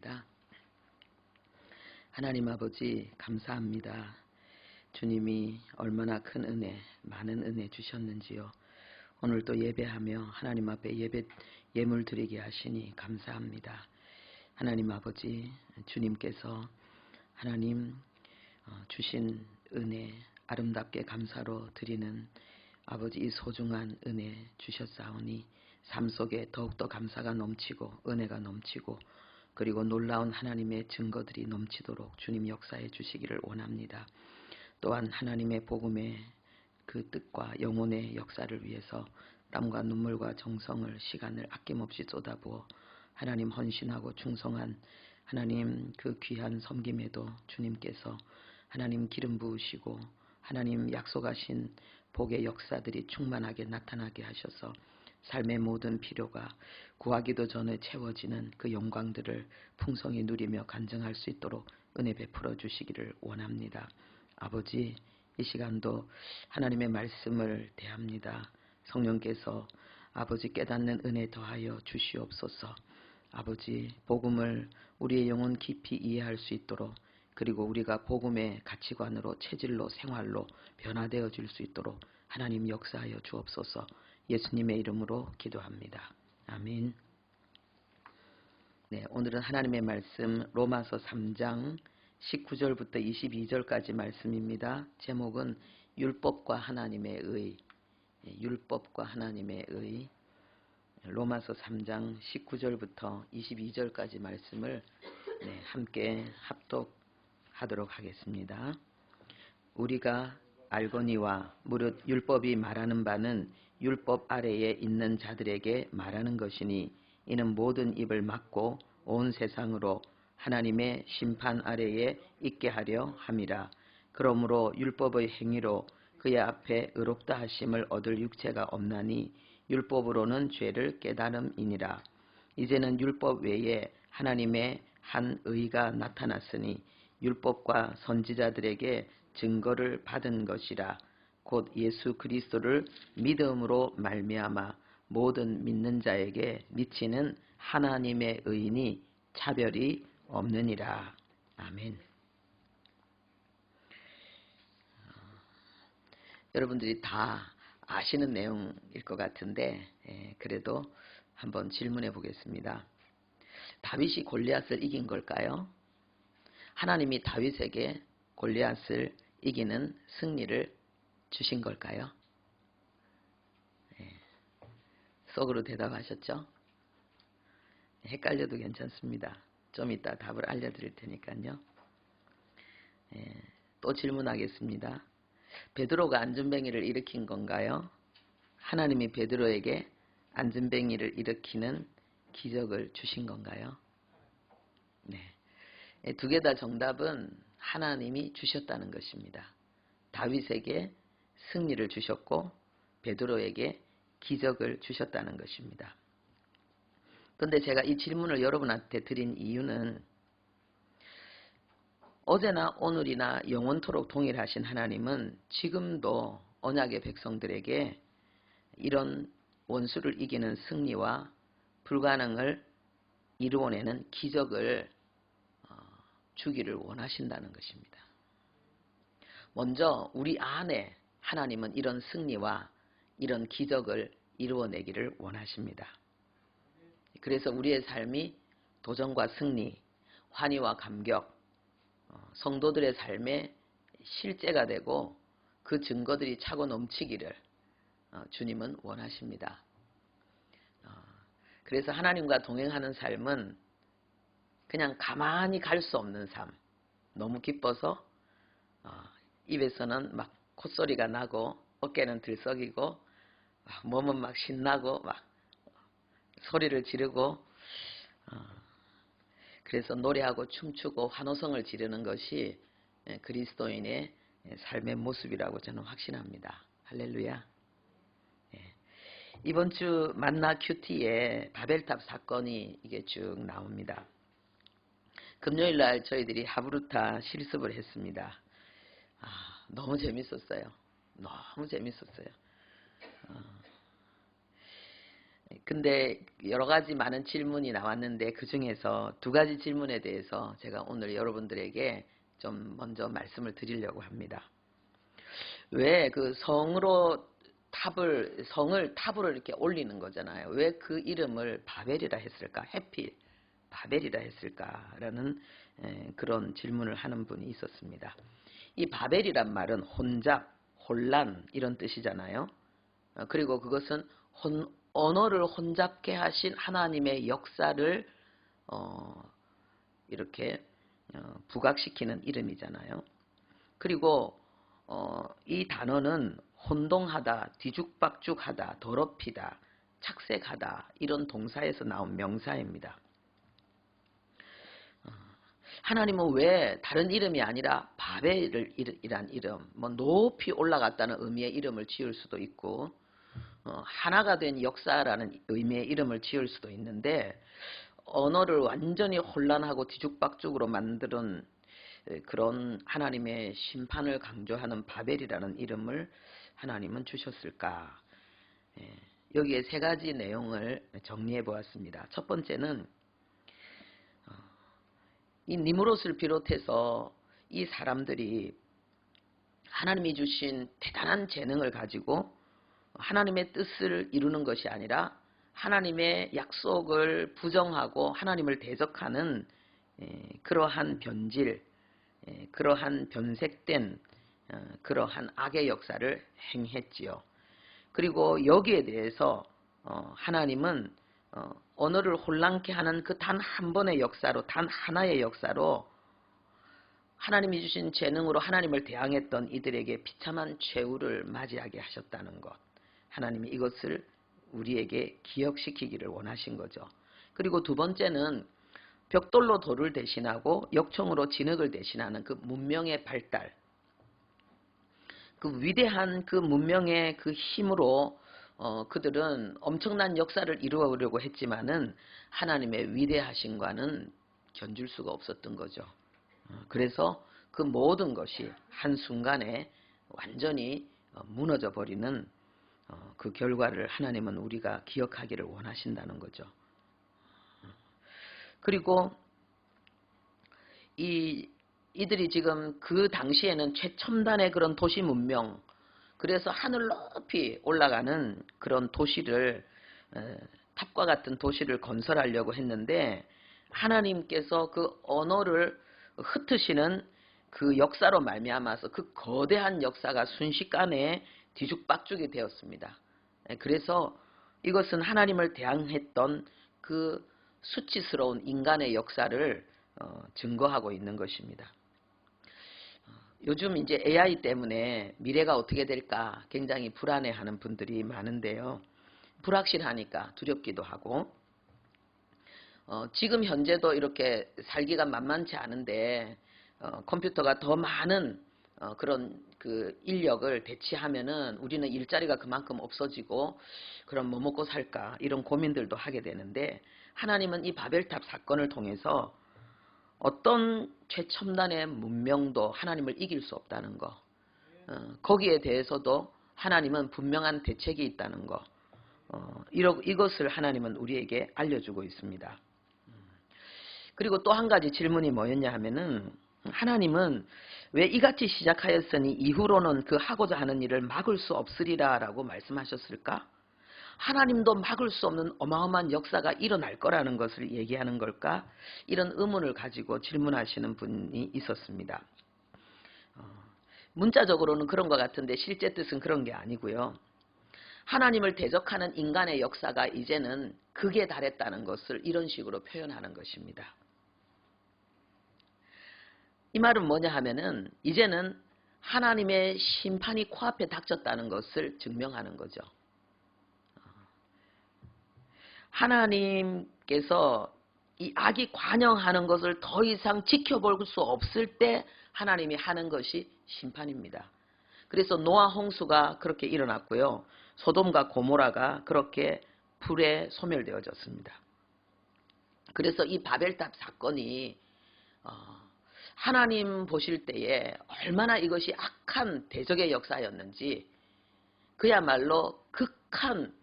기도합니다. 하나님 아버지 감사합니다. 주님이 얼마나 큰 은혜, 많은 은혜 주셨는지요. 오늘도 예배하며 하나님 앞에 예물 드리게 하시니 감사합니다. 하나님 아버지, 주님께서 하나님 주신 은혜 아름답게 감사로 드리는 아버지 이 소중한 은혜 주셨사오니 삶 속에 더욱더 감사가 넘치고 은혜가 넘치고 그리고 놀라운 하나님의 증거들이 넘치도록 주님 역사해 주시기를 원합니다. 또한 하나님의 복음의 그 뜻과 영혼의 역사를 위해서 땀과 눈물과 정성을 시간을 아낌없이 쏟아부어 하나님 헌신하고 충성한 하나님 그 귀한 섬김에도 주님께서 하나님 기름 부으시고 하나님 약속하신 복의 역사들이 충만하게 나타나게 하셔서 삶의 모든 필요가 구하기도 전에 채워지는 그 영광들을 풍성히 누리며 간증할 수 있도록 은혜 베풀어 주시기를 원합니다. 아버지, 이 시간도 하나님의 말씀을 대합니다. 성령께서 아버지 깨닫는 은혜 더하여 주시옵소서. 아버지, 복음을 우리의 영혼 깊이 이해할 수 있도록 그리고 우리가 복음의 가치관으로 체질로 생활로 변화되어질 수 있도록 하나님 역사하여 주옵소서. 예수님의 이름으로 기도합니다. 아멘. 네, 오늘은 하나님의 말씀 로마서 3장 19절부터 22절까지 말씀입니다. 제목은 율법과 하나님의 의. 율법과 하나님의 의. 로마서 3장 19절부터 22절까지 말씀을 함께 합독하도록 하겠습니다. 우리가 알거니와 무릇 율법이 말하는 바는 율법 아래에 있는 자들에게 말하는 것이니 이는 모든 입을 막고 온 세상으로 하나님의 심판 아래에 있게 하려 함이라. 그러므로 율법의 행위로 그의 앞에 의롭다 하심을 얻을 육체가 없나니 율법으로는 죄를 깨달음이니라. 이제는 율법 외에 하나님의 한 의가 나타났으니 율법과 선지자들에게 증거를 받은 것이라. 곧 예수 그리스도를 믿음으로 말미암아 모든 믿는 자에게 미치는 하나님의 의인이 차별이 없느니라. 아멘. 여러분들이 다 아시는 내용일 것 같은데 그래도 한번 질문해 보겠습니다. 다윗이 골리앗을 이긴 걸까요? 하나님이 다윗에게 골리앗을 이기는 승리를 주신 걸까요? 속으로 대답하셨죠? 헷갈려도 괜찮습니다. 좀 이따 답을 알려드릴 테니까요. 또 질문하겠습니다. 베드로가 안전뱅이를 일으킨 건가요? 하나님이 베드로에게 안전뱅이를 일으키는 기적을 주신 건가요? 네. 두 개 다 정답은 하나님이 주셨다는 것입니다. 다윗에게 승리를 주셨고 베드로에게 기적을 주셨다는 것입니다. 그런데 제가 이 질문을 여러분한테 드린 이유는 어제나 오늘이나 영원토록 동일하신 하나님은 지금도 언약의 백성들에게 이런 원수를 이기는 승리와 불가능을 이루어내는 기적을 주기를 원하신다는 것입니다. 먼저 우리 안에 하나님은 이런 승리와 이런 기적을 이루어내기를 원하십니다. 그래서 우리의 삶이 도전과 승리, 환희와 감격, 성도들의 삶의 실제가 되고 그 증거들이 차고 넘치기를 주님은 원하십니다. 그래서 하나님과 동행하는 삶은 그냥 가만히 갈 수 없는 삶, 너무 기뻐서 입에서는 막 콧소리가 나고 어깨는 들썩이고 몸은 막 신나고 막 소리를 지르고 그래서 노래하고 춤추고 환호성을 지르는 것이 그리스도인의 삶의 모습이라고 저는 확신합니다. 할렐루야. 이번 주 만나 큐티에 바벨탑 사건이 이게 쭉 나옵니다. 금요일 날 저희들이 하브루타 실습을 했습니다. 너무 재밌었어요. 너무 재밌었어요. 근데 여러 가지 많은 질문이 나왔는데 그 중에서 두 가지 질문에 대해서 제가 오늘 여러분들에게 좀 먼저 말씀을 드리려고 합니다. 왜 그 성을 탑으로 이렇게 올리는 거잖아요. 왜 그 이름을 바벨이라 했을까? 해필 바벨이라 했을까라는 그런 질문을 하는 분이 있었습니다. 이 바벨이란 말은 혼잡, 혼란 이런 뜻이잖아요. 그리고 그것은 언어를 혼잡케 하신 하나님의 역사를 이렇게 부각시키는 이름이잖아요. 그리고 이 단어는 혼동하다, 뒤죽박죽하다, 더럽히다, 착색하다 이런 동사에서 나온 명사입니다. 하나님은 왜 다른 이름이 아니라 바벨이란 이름, 뭐 높이 올라갔다는 의미의 이름을 지을 수도 있고 하나가 된 역사라는 의미의 이름을 지을 수도 있는데 언어를 완전히 혼란하고 뒤죽박죽으로 만드는 그런 하나님의 심판을 강조하는 바벨이라는 이름을 하나님은 주셨을까? 여기에 세 가지 내용을 정리해 보았습니다. 첫 번째는 이 니므롯을 비롯해서 이 사람들이 하나님이 주신 대단한 재능을 가지고 하나님의 뜻을 이루는 것이 아니라 하나님의 약속을 부정하고 하나님을 대적하는 그러한 변질, 그러한 변색된 그러한 악의 역사를 행했지요. 그리고 여기에 대해서 하나님은 언어를 혼란케 하는 그 단 한 번의 역사로, 단 하나의 역사로 하나님이 주신 재능으로 하나님을 대항했던 이들에게 비참한 최후를 맞이하게 하셨다는 것. 하나님이 이것을 우리에게 기억시키기를 원하신 거죠. 그리고 두 번째는 벽돌로 돌을 대신하고 역청으로 진흙을 대신하는 그 문명의 발달, 그 위대한 그 문명의 그 힘으로 그들은 엄청난 역사를 이루려고 했지만은 하나님의 위대하심과는 견줄 수가 없었던 거죠. 그래서 그 모든 것이 한순간에 완전히 무너져 버리는 그 결과를 하나님은 우리가 기억하기를 원하신다는 거죠. 그리고 이들이 지금 그 당시에는 최첨단의 그런 도시 문명, 그래서 하늘 높이 올라가는 그런 도시를 탑과 같은 도시를 건설하려고 했는데 하나님께서 그 언어를 흩으시는 그 역사로 말미암아서 그 거대한 역사가 순식간에 뒤죽박죽이 되었습니다. 그래서 이것은 하나님을 대항했던 그 수치스러운 인간의 역사를 증거하고 있는 것입니다. 요즘 이제 AI 때문에 미래가 어떻게 될까 굉장히 불안해하는 분들이 많은데요. 불확실하니까 두렵기도 하고 지금 현재도 이렇게 살기가 만만치 않은데 컴퓨터가 더 많은 그런 그 인력을 대체하면은 우리는 일자리가 그만큼 없어지고 그럼 뭐 먹고 살까 이런 고민들도 하게 되는데 하나님은 이 바벨탑 사건을 통해서 어떤 최첨단의 문명도 하나님을 이길 수 없다는 거, 거기에 대해서도 하나님은 분명한 대책이 있다는 거, 이것을 하나님은 우리에게 알려주고 있습니다. 그리고 또 한 가지 질문이 뭐였냐 하면은 하나님은 왜 이같이 시작하였으니 이후로는 그 하고자 하는 일을 막을 수 없으리라 라고 말씀하셨을까? 하나님도 막을 수 없는 어마어마한 역사가 일어날 거라는 것을 얘기하는 걸까? 이런 의문을 가지고 질문하시는 분이 있었습니다. 문자적으로는 그런 것 같은데 실제 뜻은 그런 게 아니고요. 하나님을 대적하는 인간의 역사가 이제는 극에 달했다는 것을 이런 식으로 표현하는 것입니다. 이 말은 뭐냐 하면은 이제는 하나님의 심판이 코앞에 닥쳤다는 것을 증명하는 거죠. 하나님께서 이 악이 관영하는 것을 더 이상 지켜볼 수 없을 때 하나님이 하는 것이 심판입니다. 그래서 노아 홍수가 그렇게 일어났고요. 소돔과 고모라가 그렇게 불에 소멸되어졌습니다. 그래서 이 바벨탑 사건이 하나님 보실 때에 얼마나 이것이 악한 대적의 역사였는지 그야말로 극한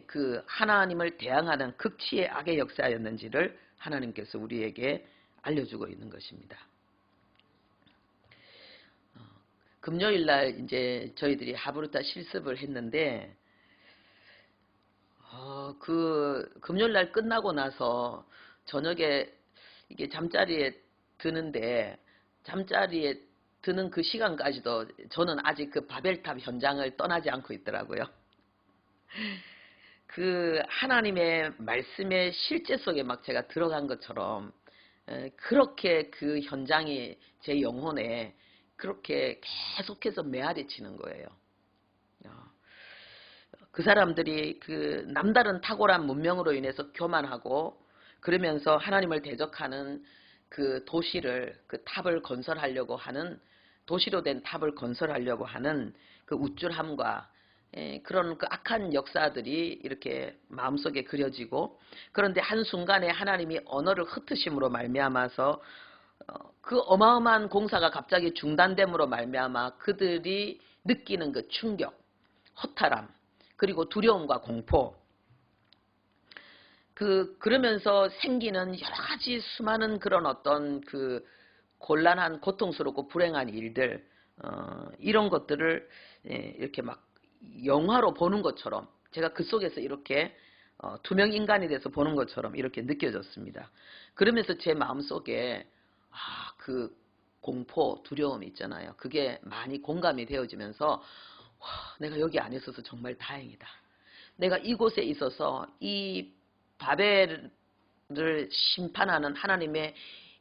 그 하나님을 대항하는 극치의 악의 역사였는지를 하나님께서 우리에게 알려주고 있는 것입니다. 금요일 날 이제 저희들이 하브루타 실습을 했는데 그 금요일 날 끝나고 나서 저녁에 이게 잠자리에 드는데 잠자리에 드는 그 시간까지도 저는 아직 그 바벨탑 현장을 떠나지 않고 있더라고요. 그 하나님의 말씀의 실제 속에 막 제가 들어간 것처럼 그렇게 그 현장이 제 영혼에 그렇게 계속해서 메아리 치는 거예요. 그 사람들이 그 남다른 탁월한 문명으로 인해서 교만하고 그러면서 하나님을 대적하는 그 도시를 그 탑을 건설하려고 하는 도시로 된 탑을 건설하려고 하는 그 우쭐함과 그런 그 악한 역사들이 이렇게 마음속에 그려지고 그런데 한순간에 하나님이 언어를 흩으심으로 말미암아서 그 어마어마한 공사가 갑자기 중단됨으로 말미암아 그들이 느끼는 그 충격, 허탈함, 그리고 두려움과 공포 그러면서 생기는 여러 가지 수많은 그런 어떤 그 곤란한 고통스럽고 불행한 일들 이런 것들을 이렇게 막 영화로 보는 것처럼 제가 그 속에서 이렇게 투명 인간이 돼서 보는 것처럼 이렇게 느껴졌습니다. 그러면서 제 마음속에 그 공포, 두려움이 있잖아요. 그게 많이 공감이 되어지면서 내가 여기 안 있어서 정말 다행이다. 내가 이곳에 있어서 이 바벨을 심판하는 하나님의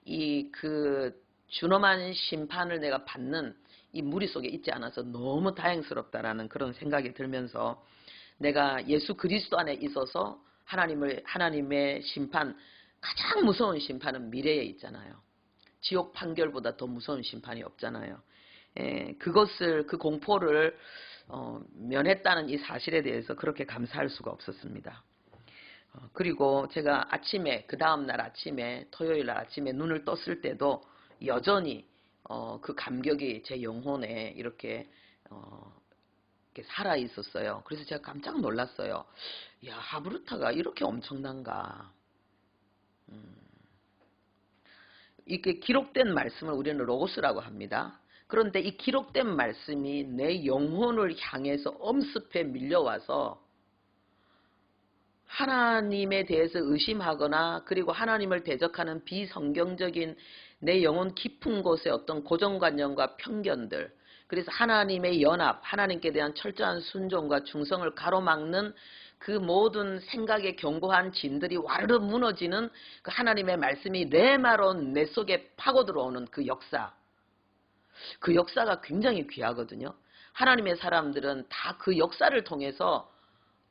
이 그 준엄한 심판을 내가 받는 이 무리 속에 있지 않아서 너무 다행스럽다라는 그런 생각이 들면서 내가 예수 그리스도 안에 있어서 하나님의 심판, 가장 무서운 심판은 미래에 있잖아요. 지옥 판결보다 더 무서운 심판이 없잖아요. 그 공포를 면했다는 이 사실에 대해서 그렇게 감사할 수가 없었습니다. 그리고 제가 아침에 그 다음날 아침에 토요일 날 아침에 눈을 떴을 때도 여전히 그 감격이 제 영혼에 이렇게 살아 있었어요. 그래서 제가 깜짝 놀랐어요. 야, 하브루타가 이렇게 엄청난가. 이게 기록된 말씀을 우리는 로고스라고 합니다. 그런데 이 기록된 말씀이 내 영혼을 향해서 엄습해 밀려와서 하나님에 대해서 의심하거나 그리고 하나님을 대적하는 비성경적인 내 영혼 깊은 곳의 어떤 고정관념과 편견들, 그래서 하나님의 연합, 하나님께 대한 철저한 순종과 충성을 가로막는 그 모든 생각의 견고한 진들이 와르르 무너지는 그 하나님의 말씀이 레마로 내 속에 파고 들어오는 그 역사, 그 역사가 굉장히 귀하거든요. 하나님의 사람들은 다 그 역사를 통해서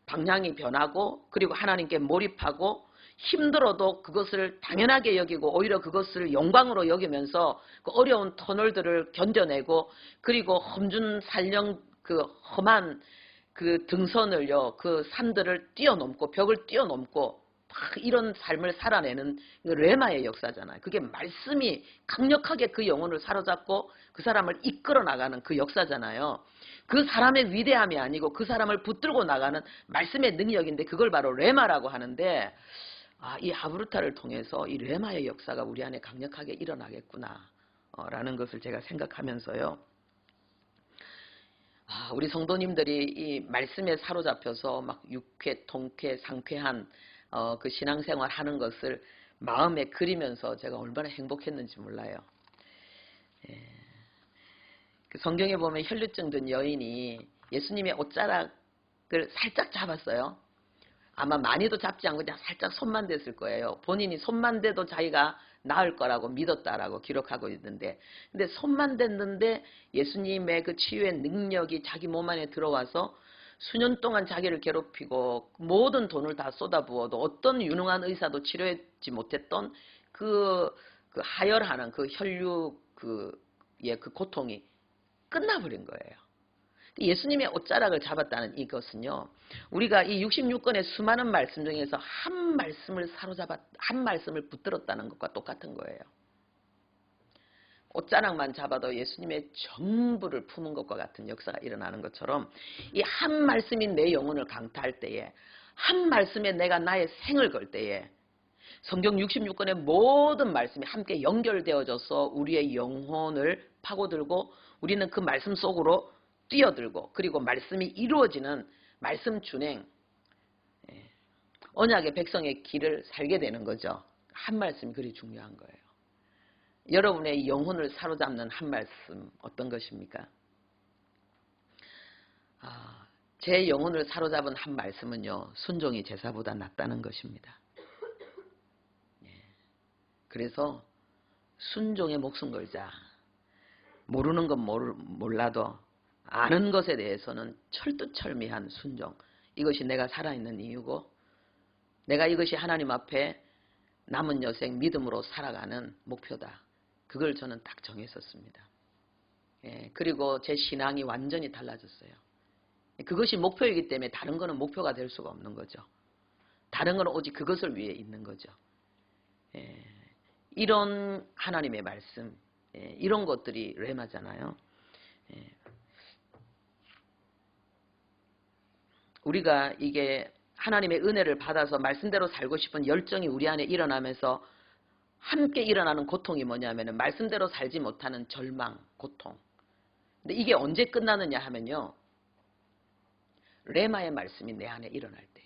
방향이 변하고 그리고 하나님께 몰입하고 힘들어도 그것을 당연하게 여기고 오히려 그것을 영광으로 여기면서 그 어려운 터널들을 견뎌내고 그리고 험준 산령 그 험한 그 등선을요 그 산들을 뛰어넘고 벽을 뛰어넘고 막 이런 삶을 살아내는 레마의 역사잖아요. 그게 말씀이 강력하게 그 영혼을 사로잡고 그 사람을 이끌어 나가는 그 역사잖아요. 그 사람의 위대함이 아니고 그 사람을 붙들고 나가는 말씀의 능력인데 그걸 바로 레마라고 하는데 이 하브루타를 통해서 이 레마의 역사가 우리 안에 강력하게 일어나겠구나 라는 것을 제가 생각하면서요. 우리 성도님들이 이 말씀에 사로잡혀서 막 육회, 통쾌, 상쾌한 그 신앙생활 하는 것을 마음에 그리면서 제가 얼마나 행복했는지 몰라요. 그 성경에 보면 혈류증 든 여인이 예수님의 옷자락을 살짝 잡았어요. 아마 많이도 잡지 않고 그냥 살짝 손만 댔을 거예요. 본인이 손만 대도 자기가 나을 거라고 믿었다라고 기록하고 있는데, 근데 손만 댔는데 예수님의 그 치유의 능력이 자기 몸 안에 들어와서 수년 동안 자기를 괴롭히고 모든 돈을 다 쏟아부어도 어떤 유능한 의사도 치료하지 못했던 그 하혈하는 그 혈류 그 고통이 끝나버린 거예요. 예수님의 옷자락을 잡았다는 이것은요, 우리가 이 66권의 수많은 말씀 중에서 한 말씀을 한 말씀을 붙들었다는 것과 똑같은 거예요. 옷자락만 잡아도 예수님의 전부를 품은 것과 같은 역사가 일어나는 것처럼 이 한 말씀이 내 영혼을 강타할 때에 한 말씀에 내가 나의 생을 걸 때에 성경 66권의 모든 말씀이 함께 연결되어져서 우리의 영혼을 파고들고 우리는 그 말씀 속으로 뛰어들고 그리고 말씀이 이루어지는 말씀 준행, 언약의 백성의 길을 살게 되는 거죠. 한 말씀이 그리 중요한 거예요. 여러분의 영혼을 사로잡는 한 말씀 어떤 것입니까? 제 영혼을 사로잡은 한 말씀은요. 순종이 제사보다 낫다는 것입니다. 그래서 순종에 목숨 걸자. 모르는 건 몰라도 아는 것에 대해서는 철두철미한 순종. 이것이 내가 살아있는 이유고 내가 이것이 하나님 앞에 남은 여생 믿음으로 살아가는 목표다. 그걸 저는 딱 정했었습니다. 그리고 제 신앙이 완전히 달라졌어요. 그것이 목표이기 때문에 다른 거는 목표가 될 수가 없는 거죠. 다른 거는 오직 그것을 위해 있는 거죠. 이런 하나님의 말씀, 이런 것들이 레마잖아요. 우리가 이게 하나님의 은혜를 받아서 말씀대로 살고 싶은 열정이 우리 안에 일어나면서 함께 일어나는 고통이 뭐냐면은 말씀대로 살지 못하는 절망, 고통. 근데 이게 언제 끝나느냐 하면요. 레마의 말씀이 내 안에 일어날 때에,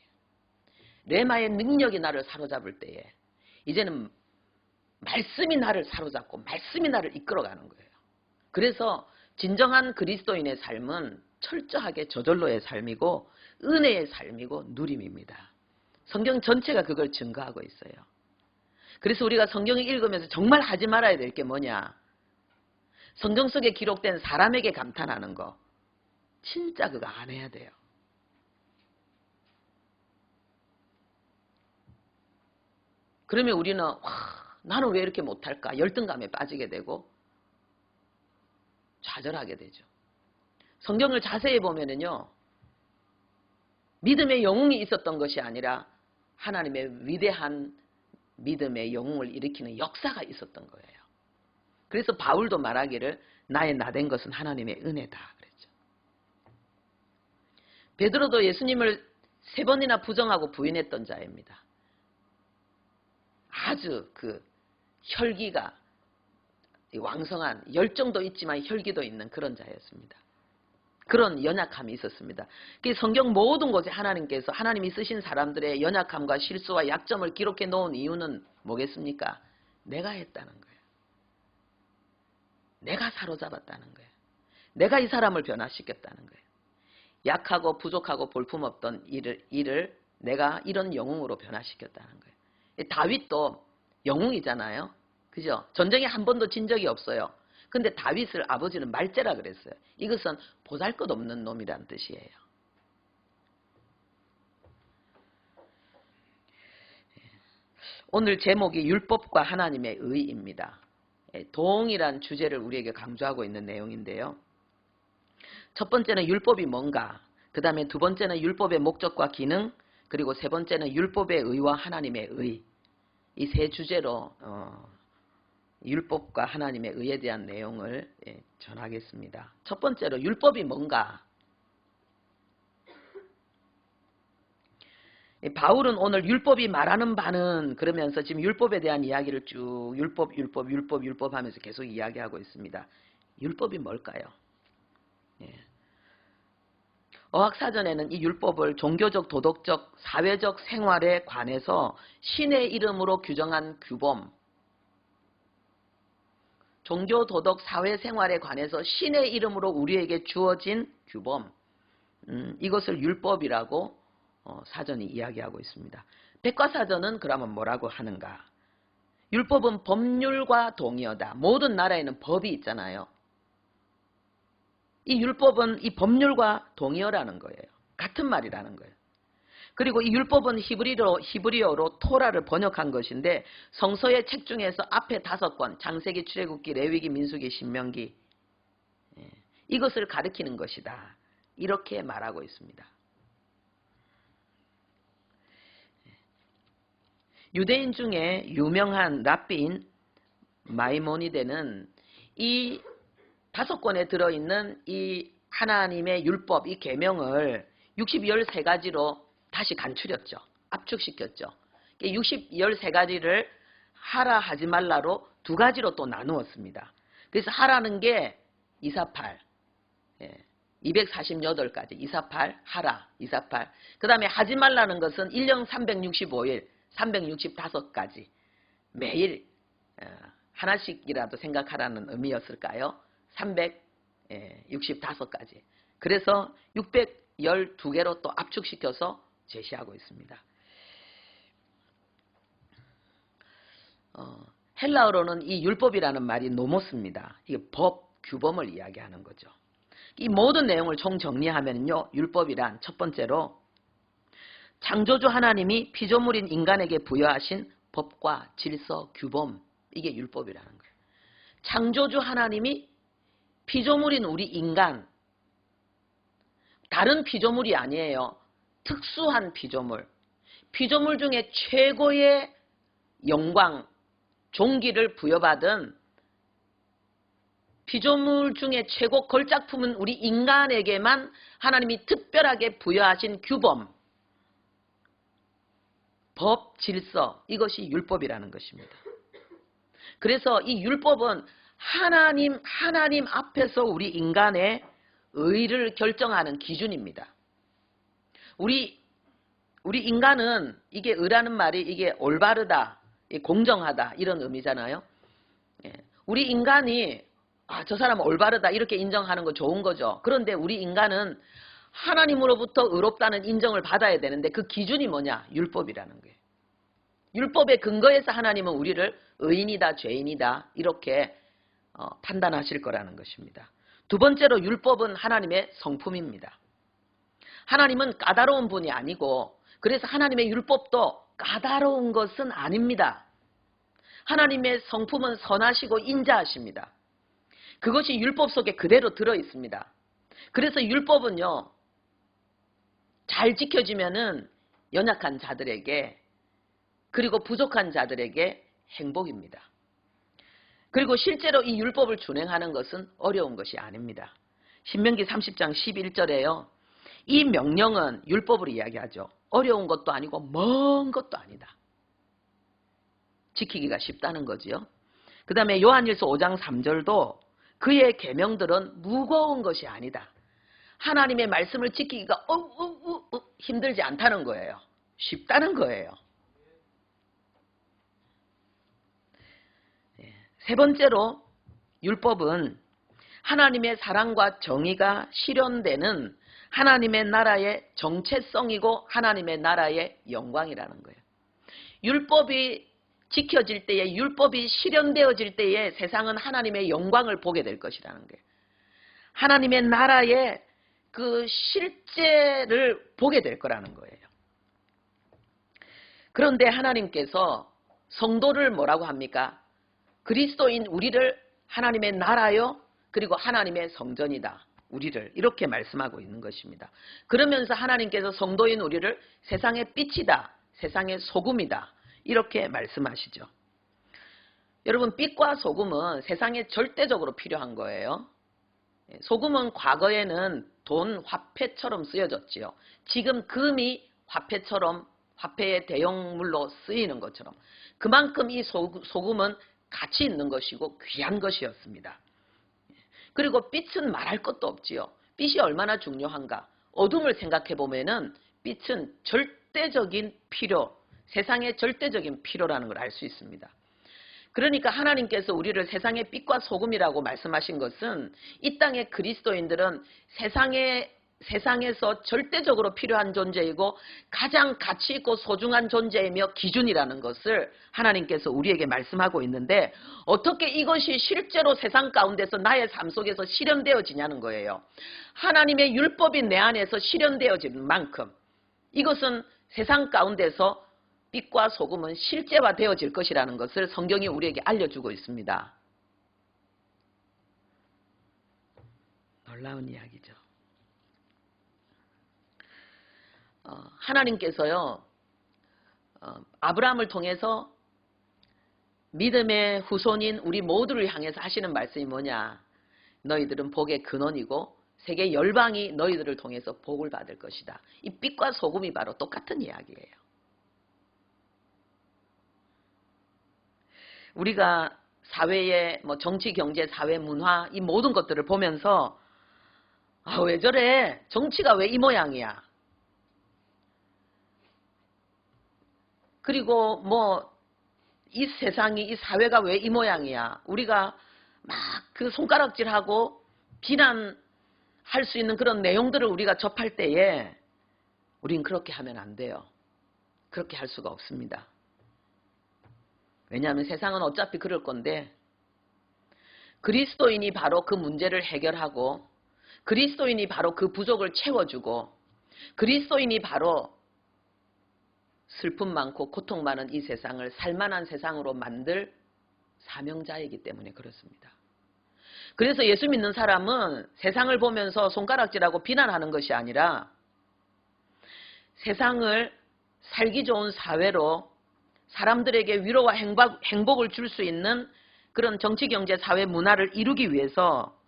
레마의 능력이 나를 사로잡을 때에 이제는 말씀이 나를 사로잡고 말씀이 나를 이끌어가는 거예요. 그래서 진정한 그리스도인의 삶은 철저하게 저절로의 삶이고 은혜의 삶이고 누림입니다. 성경 전체가 그걸 증거하고 있어요. 그래서 우리가 성경을 읽으면서 정말 하지 말아야 될 게 뭐냐? 성경 속에 기록된 사람에게 감탄하는 거. 진짜 그거 안 해야 돼요. 그러면 우리는 나는 왜 이렇게 못할까? 열등감에 빠지게 되고 좌절하게 되죠. 성경을 자세히 보면은요. 믿음의 영웅이 있었던 것이 아니라 하나님의 위대한 믿음의 영웅을 일으키는 역사가 있었던 거예요. 그래서 바울도 말하기를 나의 나된 것은 하나님의 은혜다 그랬죠. 베드로도 예수님을 3번이나 부정하고 부인했던 자입니다. 아주 그 혈기가 왕성한 열정도 있지만 혈기도 있는 그런 자였습니다. 그런 연약함이 있었습니다. 성경 모든 곳에 하나님께서 하나님이 쓰신 사람들의 연약함과 실수와 약점을 기록해 놓은 이유는 뭐겠습니까? 내가 했다는 거예요. 내가 사로잡았다는 거예요. 내가 이 사람을 변화시켰다는 거예요. 약하고 부족하고 볼품없던 이를 내가 이런 영웅으로 변화시켰다는 거예요. 다윗도 영웅이잖아요. 그죠? 전쟁에 한 번도 진 적이 없어요. 근데 다윗을 아버지는 말제라 그랬어요. 이것은 보잘것없는 놈이란 뜻이에요. 오늘 제목이 율법과 하나님의 의입니다. 동일한 주제를 우리에게 강조하고 있는 내용인데요. 첫 번째는 율법이 뭔가, 그 다음에 두 번째는 율법의 목적과 기능, 그리고 세 번째는 율법의 의와 하나님의 의. 이 세 주제로 율법과 하나님의 의에 대한 내용을 전하겠습니다. 첫 번째로 율법이 뭔가. 바울은 오늘 율법이 말하는 바는 그러면서 지금 율법에 대한 이야기를 쭉 율법 하면서 계속 이야기하고 있습니다. 율법이 뭘까요? 어학사전에는 이 율법을 종교적, 도덕적, 사회적 생활에 관해서 신의 이름으로 규정한 규범, 종교, 도덕, 사회생활에 관해서 신의 이름으로 우리에게 주어진 규범, 이것을 율법이라고 사전이 이야기하고 있습니다. 백과사전은 그러면 뭐라고 하는가? 율법은 법률과 동의어다. 모든 나라에는 법이 있잖아요. 이 율법은 이 법률과 동의어라는 거예요. 같은 말이라는 거예요. 그리고 이 율법은 히브리어로 토라를 번역한 것인데 성서의 책 중에서 앞에 5권, 창세기, 출애굽기, 레위기, 민수기, 신명기, 이것을 가리키는 것이다. 이렇게 말하고 있습니다. 유대인 중에 유명한 랍비인 마이모니데는 이 5권에 들어있는 이 하나님의 율법, 이 계명을 63가지로 다시 간추렸죠. 압축시켰죠. 13가지를 하라 하지 말라로 두 가지로 또 나누었습니다. 그래서 하라는 게 248, 248가지, 248 하라, 248. 그 다음에 하지 말라는 것은 1년 365일, 365가지 매일 하나씩이라도 생각하라는 의미였을까요? 365가지. 그래서 612개로 또 압축시켜서 제시하고 있습니다. 헬라어로는 이 율법이라는 말이 노모스입니다. 이게 법, 규범을 이야기하는 거죠. 이 모든 내용을 총정리하면요, 율법이란 첫 번째로 창조주 하나님이 피조물인 인간에게 부여하신 법과 질서, 규범, 이게 율법이라는 거예요. 창조주 하나님이 피조물인 우리 인간, 다른 피조물이 아니에요. 특수한 피조물, 피조물 중에 최고의 영광, 종기를 부여받은 피조물 중에 최고 걸작품은 우리 인간에게만 하나님이 특별하게 부여하신 규범, 법, 질서, 이것이 율법이라는 것입니다. 그래서 이 율법은 하나님 앞에서 우리 인간의 의를 결정하는 기준입니다. 우리 인간은 이게 의라는 말이 이게 올바르다, 공정하다 이런 의미잖아요. 우리 인간이 저 사람은 올바르다 이렇게 인정하는 거 좋은 거죠. 그런데 우리 인간은 하나님으로부터 의롭다는 인정을 받아야 되는데 그 기준이 뭐냐? 율법이라는 거예요. 율법의 근거에서 하나님은 우리를 의인이다, 죄인이다 이렇게 판단하실 거라는 것입니다. 두 번째로 율법은 하나님의 성품입니다. 하나님은 까다로운 분이 아니고 그래서 하나님의 율법도 까다로운 것은 아닙니다. 하나님의 성품은 선하시고 인자하십니다. 그것이 율법 속에 그대로 들어있습니다. 그래서 율법은요, 잘 지켜지면은 연약한 자들에게 그리고 부족한 자들에게 행복입니다. 그리고 실제로 이 율법을 준행하는 것은 어려운 것이 아닙니다. 신명기 30장 11절에요. 이 명령은 율법을 이야기하죠. 어려운 것도 아니고 먼 것도 아니다. 지키기가 쉽다는 거지요. 그 다음에 요한일서 5장 3절도 그의 계명들은 무거운 것이 아니다. 하나님의 말씀을 지키기가 힘들지 않다는 거예요. 쉽다는 거예요. 세 번째로 율법은 하나님의 사랑과 정의가 실현되는 하나님의 나라의 정체성이고 하나님의 나라의 영광이라는 거예요. 율법이 지켜질 때에, 율법이 실현되어질 때에 세상은 하나님의 영광을 보게 될 것이라는 거예요. 하나님의 나라의 그 실제를 보게 될 거라는 거예요. 그런데 하나님께서 성도를 뭐라고 합니까? 그리스도인 우리를 하나님의 나라요, 그리고 하나님의 성전이다. 우리를 이렇게 말씀하고 있는 것입니다. 그러면서 하나님께서 성도인 우리를 세상의 빛이다, 세상의 소금이다 이렇게 말씀하시죠. 여러분, 빛과 소금은 세상에 절대적으로 필요한 거예요. 소금은 과거에는 돈, 화폐처럼 쓰여졌지요. 지금 금이 화폐처럼, 화폐의 대용물로 쓰이는 것처럼 그만큼 이 소금은 가치 있는 것이고 귀한 것이었습니다. 그리고 빛은 말할 것도 없지요. 빛이 얼마나 중요한가. 어둠을 생각해 보면은 빛은 절대적인 필요, 세상의 절대적인 필요라는 걸 알 수 있습니다. 그러니까 하나님께서 우리를 세상의 빛과 소금이라고 말씀하신 것은 이 땅의 그리스도인들은 세상에서 절대적으로 필요한 존재이고 가장 가치 있고 소중한 존재이며 기준이라는 것을 하나님께서 우리에게 말씀하고 있는데 어떻게 이것이 실제로 세상 가운데서 나의 삶 속에서 실현되어지냐는 거예요. 하나님의 율법이 내 안에서 실현되어지는 만큼 이것은 세상 가운데서 빛과 소금은 실제화되어질 것이라는 것을 성경이 우리에게 알려주고 있습니다. 놀라운 이야기죠. 하나님께서요, 아브라함을 통해서 믿음의 후손인 우리 모두를 향해서 하시는 말씀이 뭐냐? 너희들은 복의 근원이고 세계 열방이 너희들을 통해서 복을 받을 것이다. 이 빛과 소금이 바로 똑같은 이야기예요. 우리가 사회의 정치, 경제, 사회, 문화 이 모든 것들을 보면서 왜 저래? 정치가 왜 이 모양이야? 그리고 이 세상이, 이 사회가 왜 이 모양이야? 우리가 막 그 손가락질하고 비난할 수 있는 그런 내용들을 우리가 접할 때에 우린 그렇게 하면 안 돼요. 그렇게 할 수가 없습니다. 왜냐하면 세상은 어차피 그럴 건데 그리스도인이 바로 그 문제를 해결하고 그리스도인이 바로 그 부족을 채워주고 그리스도인이 바로 슬픔 많고 고통 많은 이 세상을 살만한 세상으로 만들 사명자이기 때문에 그렇습니다. 그래서 예수 믿는 사람은 세상을 보면서 손가락질하고 비난하는 것이 아니라 세상을 살기 좋은 사회로 사람들에게 위로와 행복을 줄 수 있는 그런 정치, 경제, 사회, 문화를 이루기 위해서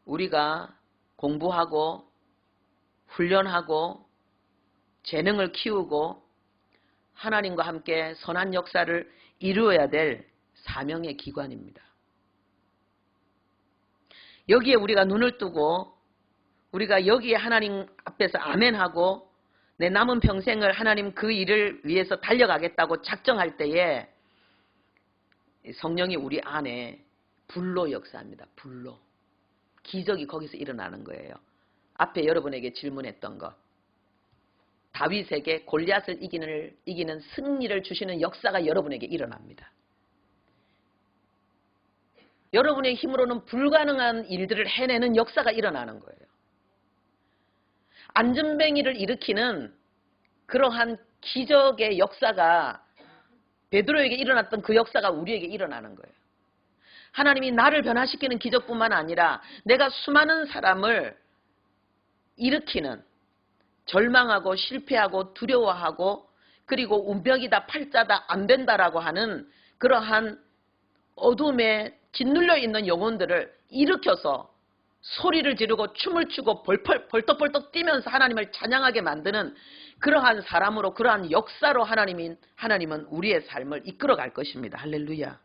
우리가 공부하고 훈련하고 재능을 키우고 하나님과 함께 선한 역사를 이루어야 될 사명의 기관입니다. 여기에 우리가 눈을 뜨고 우리가 여기에 하나님 앞에서 아멘하고 내 남은 평생을 하나님 그 일을 위해서 달려가겠다고 작정할 때에 성령이 우리 안에 불로 역사합니다. 불로. 기적이 거기서 일어나는 거예요. 앞에 여러분에게 질문했던 것. 다윗에게 골리앗을 이기는 승리를 주시는 역사가 여러분에게 일어납니다. 여러분의 힘으로는 불가능한 일들을 해내는 역사가 일어나는 거예요. 안전뱅이를 일으키는 그러한 기적의 역사가 베드로에게 일어났던 그 역사가 우리에게 일어나는 거예요. 하나님이 나를 변화시키는 기적뿐만 아니라 내가 수많은 사람을 일으키는 절망하고 실패하고 두려워하고 그리고 운명이다 팔자다 안 된다라고 하는 그러한 어둠에 짓눌려 있는 영혼들을 일으켜서 소리를 지르고 춤을 추고 벌떡벌떡 뛰면서 하나님을 찬양하게 만드는 그러한 사람으로 그러한 역사로 하나님은 우리의 삶을 이끌어 갈 것입니다. 할렐루야.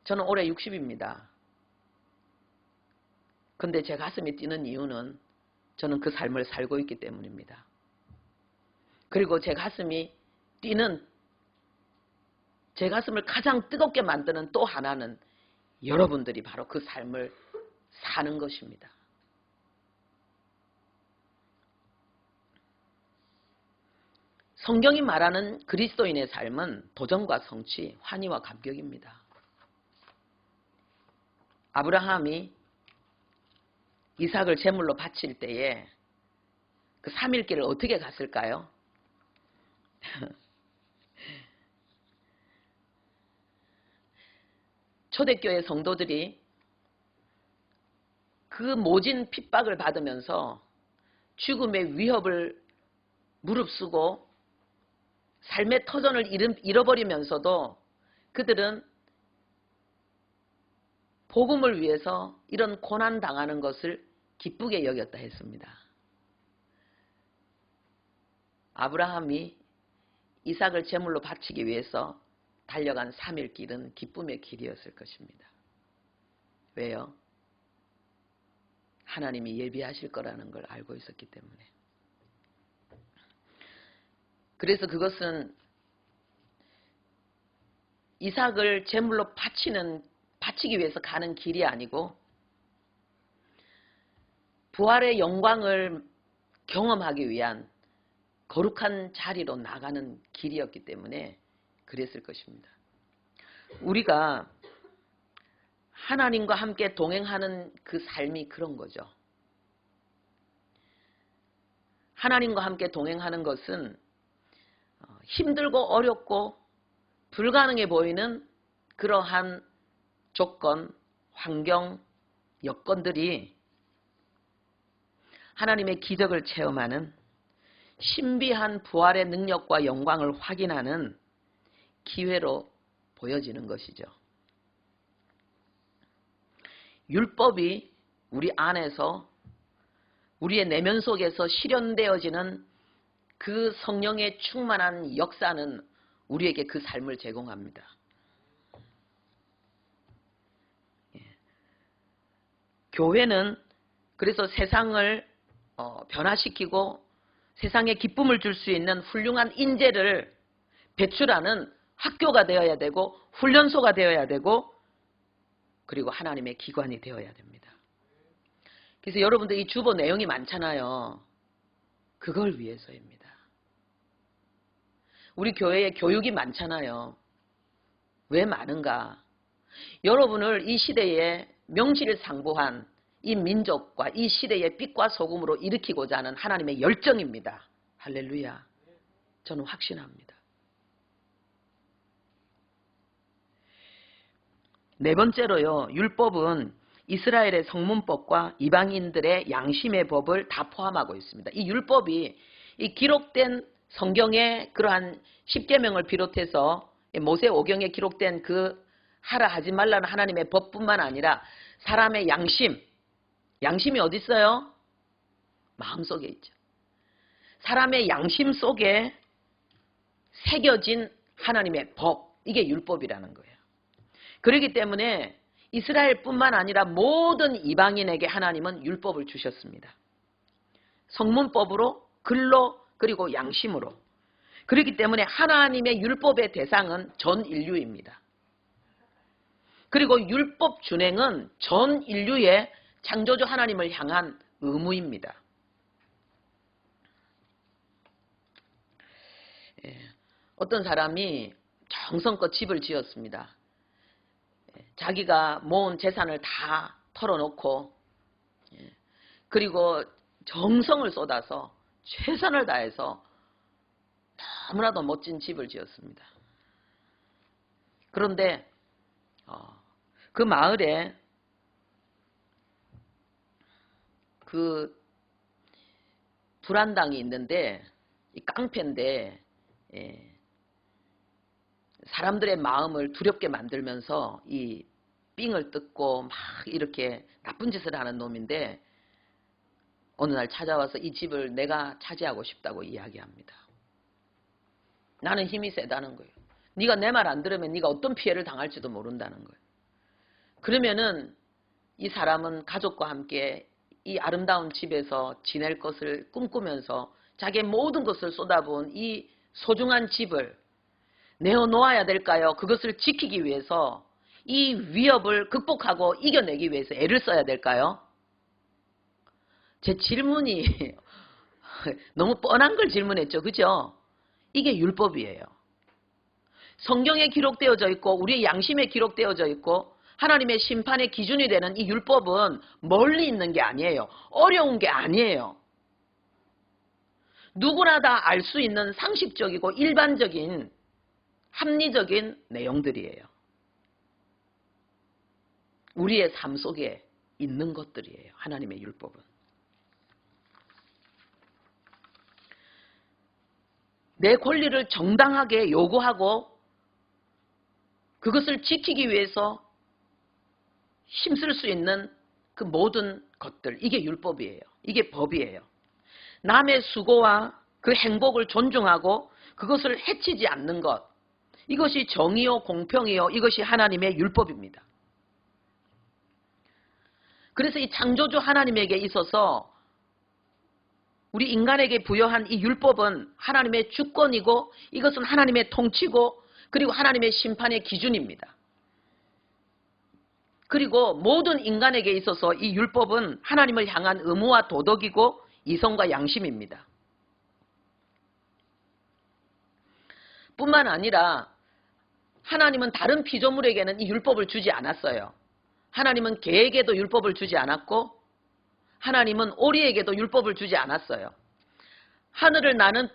저는 올해 60입니다. 근데 제 가슴이 뛰는 이유는 저는 그 삶을 살고 있기 때문입니다. 그리고 제 가슴이 뛰는 제 가슴을 가장 뜨겁게 만드는 또 하나는 여러분들이 바로 그 삶을 사는 것입니다. 성경이 말하는 그리스도인의 삶은 도전과 성취, 환희와 감격입니다. 아브라함이 이삭을 제물로 바칠 때에 그 3일 길을 어떻게 갔을까요? 초대교회 성도들이 그 모진 핍박을 받으면서 죽음의 위협을 무릅쓰고 삶의 터전을 잃어버리면서도 그들은 복음을 위해서 이런 고난 당하는 것을 기쁘게 여겼다 했습니다. 아브라함이 이삭을 제물로 바치기 위해서 달려간 3일 길은 기쁨의 길이었을 것입니다. 왜요? 하나님이 예비하실 거라는 걸 알고 있었기 때문에. 그래서 그것은 이삭을 제물로 바치기 위해서 가는 길이 아니고 부활의 영광을 경험하기 위한 거룩한 자리로 나가는 길이었기 때문에 그랬을 것입니다. 우리가 하나님과 함께 동행하는 그 삶이 그런 거죠. 하나님과 함께 동행하는 것은 힘들고 어렵고 불가능해 보이는 그러한 조건, 환경, 여건들이 하나님의 기적을 체험하는 신비한 부활의 능력과 영광을 확인하는 기회로 보여지는 것이죠. 율법이 우리 안에서 우리의 내면 속에서 실현되어지는 그 성령의 충만한 역사는 우리에게 그 삶을 제공합니다. 교회는 그래서 세상을 변화시키고 세상에 기쁨을 줄 수 있는 훌륭한 인재를 배출하는 학교가 되어야 되고 훈련소가 되어야 되고 그리고 하나님의 기관이 되어야 됩니다. 그래서 여러분들 이 주보 내용이 많잖아요. 그걸 위해서입니다. 우리 교회에 교육이 많잖아요. 왜 많은가? 여러분을 이 시대에 명실상부한 이 민족과 이 시대의 빛과 소금으로 일으키고자 하는 하나님의 열정입니다. 할렐루야. 저는 확신합니다. 네 번째로요. 율법은 이스라엘의 성문법과 이방인들의 양심의 법을 다 포함하고 있습니다. 이 율법이 이 기록된 성경의 그러한 십계명을 비롯해서 모세 오경에 기록된 그 하라 하지 말라는 하나님의 법뿐만 아니라 사람의 양심이 어디 있어요? 마음속에 있죠. 사람의 양심 속에 새겨진 하나님의 법, 이게 율법이라는 거예요. 그렇기 때문에 이스라엘뿐만 아니라 모든 이방인에게 하나님은 율법을 주셨습니다. 성문법으로, 글로, 그리고 양심으로. 그렇기 때문에 하나님의 율법의 대상은 전 인류입니다. 그리고 율법 준행은 전 인류의 창조주 하나님을 향한 의무입니다. 어떤 사람이 정성껏 집을 지었습니다. 자기가 모은 재산을 다 털어놓고 그리고 정성을 쏟아서 최선을 다해서 너무나도 멋진 집을 지었습니다. 그런데 그 마을에 그 불안당이 있는데 이 깡패인데 사람들의 마음을 두렵게 만들면서 이 삥을 뜯고 막 이렇게 나쁜 짓을 하는 놈인데 어느 날 찾아와서 이 집을 내가 차지하고 싶다고 이야기합니다. 나는 힘이 세다는 거예요. 네가 내 말 안 들으면 네가 어떤 피해를 당할지도 모른다는 거예요. 그러면은 이 사람은 가족과 함께 이 아름다운 집에서 지낼 것을 꿈꾸면서 자기의 모든 것을 쏟아부은 이 소중한 집을 내어놓아야 될까요? 그것을 지키기 위해서 이 위협을 극복하고 이겨내기 위해서 애를 써야 될까요? 제 질문이 너무 뻔한 걸 질문했죠. 그죠? 이게 율법이에요. 성경에 기록되어져 있고 우리의 양심에 기록되어져 있고 하나님의 심판의 기준이 되는 이 율법은 멀리 있는 게 아니에요. 어려운 게 아니에요. 누구나 다 알 수 있는 상식적이고 일반적인 합리적인 내용들이에요. 우리의 삶 속에 있는 것들이에요. 하나님의 율법은. 내 권리를 정당하게 요구하고 그것을 지키기 위해서 힘쓸 수 있는 그 모든 것들, 이게 율법이에요. 이게 법이에요. 남의 수고와 그 행복을 존중하고 그것을 해치지 않는 것, 이것이 정의요 공평이요 이것이 하나님의 율법입니다. 그래서 이 창조주 하나님에게 있어서 우리 인간에게 부여한 이 율법은 하나님의 주권이고 이것은 하나님의 통치고 그리고 하나님의 심판의 기준입니다. 그리고 모든 인간에게 있어서 이 율법은 하나님을 향한 의무와 도덕이고 이성과 양심입니다. 뿐만 아니라 하나님은 다른 피조물에게는 이 율법을 주지 않았어요. 하나님은 개에게도 율법을 주지 않았고 하나님은 오리에게도 율법을 주지 않았어요. 하늘을 나는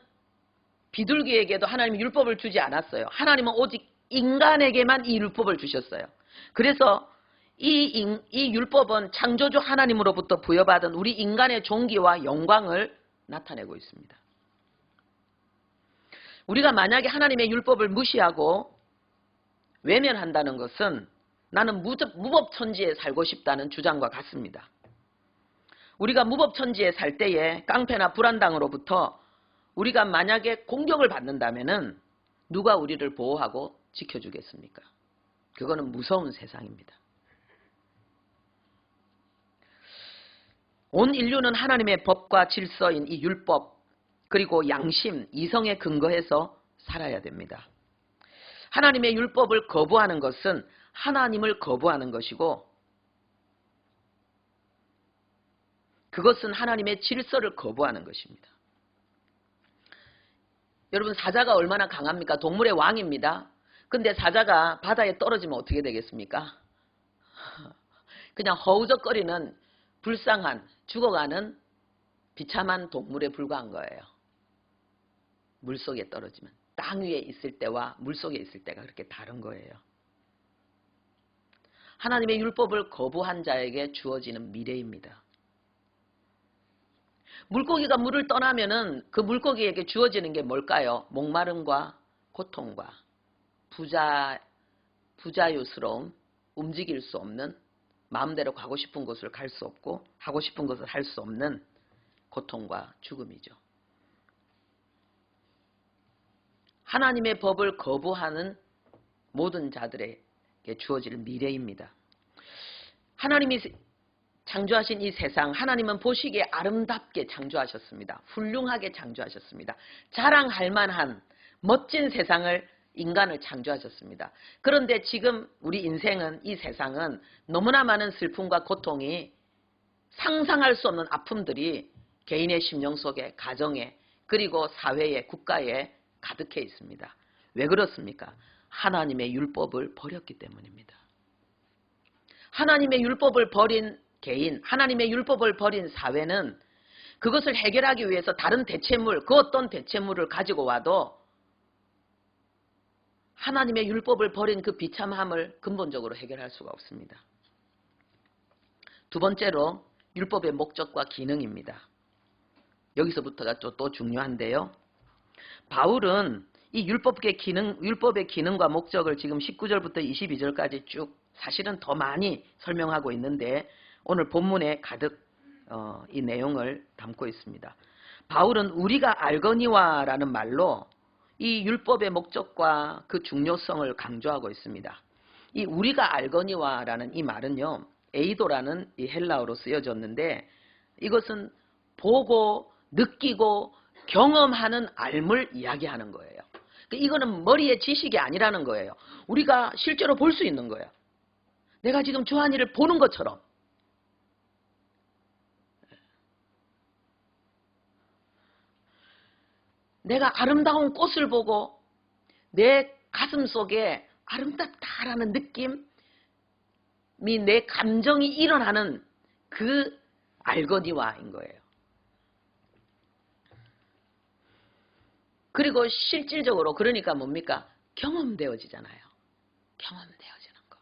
비둘기에게도 하나님은 율법을 주지 않았어요. 하나님은 오직 인간에게만 이 율법을 주셨어요. 그래서 이 율법은 창조주 하나님으로부터 부여받은 우리 인간의 존귀와 영광을 나타내고 있습니다. 우리가 만약에 하나님의 율법을 무시하고 외면한다는 것은 나는 무법천지에 살고 싶다는 주장과 같습니다. 우리가 무법천지에 살 때에 깡패나 불안당으로부터 우리가 만약에 공격을 받는다면은 누가 우리를 보호하고 지켜주겠습니까? 그거는 무서운 세상입니다. 온 인류는 하나님의 법과 질서인 이 율법 그리고 양심, 이성에 근거해서 살아야 됩니다. 하나님의 율법을 거부하는 것은 하나님을 거부하는 것이고 그것은 하나님의 질서를 거부하는 것입니다. 여러분 사자가 얼마나 강합니까? 동물의 왕입니다. 근데 사자가 바다에 떨어지면 어떻게 되겠습니까? 그냥 허우적거리는 불쌍한 죽어가는 비참한 동물에 불과한 거예요. 물속에 떨어지면. 땅 위에 있을 때와 물속에 있을 때가 그렇게 다른 거예요. 하나님의 율법을 거부한 자에게 주어지는 미래입니다. 물고기가 물을 떠나면은 그 물고기에게 주어지는 게 뭘까요? 목마름과 고통과 부자유스러움, 움직일 수 없는, 마음대로 가고 싶은 곳을 갈 수 없고 하고 싶은 것을 할 수 없는 고통과 죽음이죠. 하나님의 법을 거부하는 모든 자들에게 주어질 미래입니다. 하나님이 창조하신 이 세상, 하나님은 보시기에 아름답게 창조하셨습니다. 훌륭하게 창조하셨습니다. 자랑할 만한 멋진 세상을 인간을 창조하셨습니다. 그런데 지금 우리 인생은 이 세상은 너무나 많은 슬픔과 고통이 상상할 수 없는 아픔들이 개인의 심령 속에 가정에 그리고 사회에 국가에 가득해 있습니다. 왜 그렇습니까? 하나님의 율법을 버렸기 때문입니다. 하나님의 율법을 버린 개인, 하나님의 율법을 버린 사회는 그것을 해결하기 위해서 다른 대체물, 그 어떤 대체물을 가지고 와도 하나님의 율법을 버린 그 비참함을 근본적으로 해결할 수가 없습니다. 두 번째로 율법의 목적과 기능입니다. 여기서부터가 또 중요한데요. 바울은 이 율법의 기능과 목적을 지금 19절부터 22절까지 쭉 사실은 더 많이 설명하고 있는데 오늘 본문에 가득 이 내용을 담고 있습니다. 바울은 우리가 알거니와라는 말로 이 율법의 목적과 그 중요성을 강조하고 있습니다. 이 우리가 알거니와라는 이 말은요. 에이도라는 이 헬라어로 쓰여졌는데 이것은 보고 느끼고 경험하는 알물 이야기하는 거예요. 이거는 머리의 지식이 아니라는 거예요. 우리가 실제로 볼 수 있는 거예요. 내가 지금 주한이를 보는 것처럼. 내가 아름다운 꽃을 보고 내 가슴 속에 아름답다라는 느낌이 내 감정이 일어나는 그 알거니와인 거예요. 그리고 실질적으로 그러니까 뭡니까? 경험되어지잖아요. 경험되어지는 거.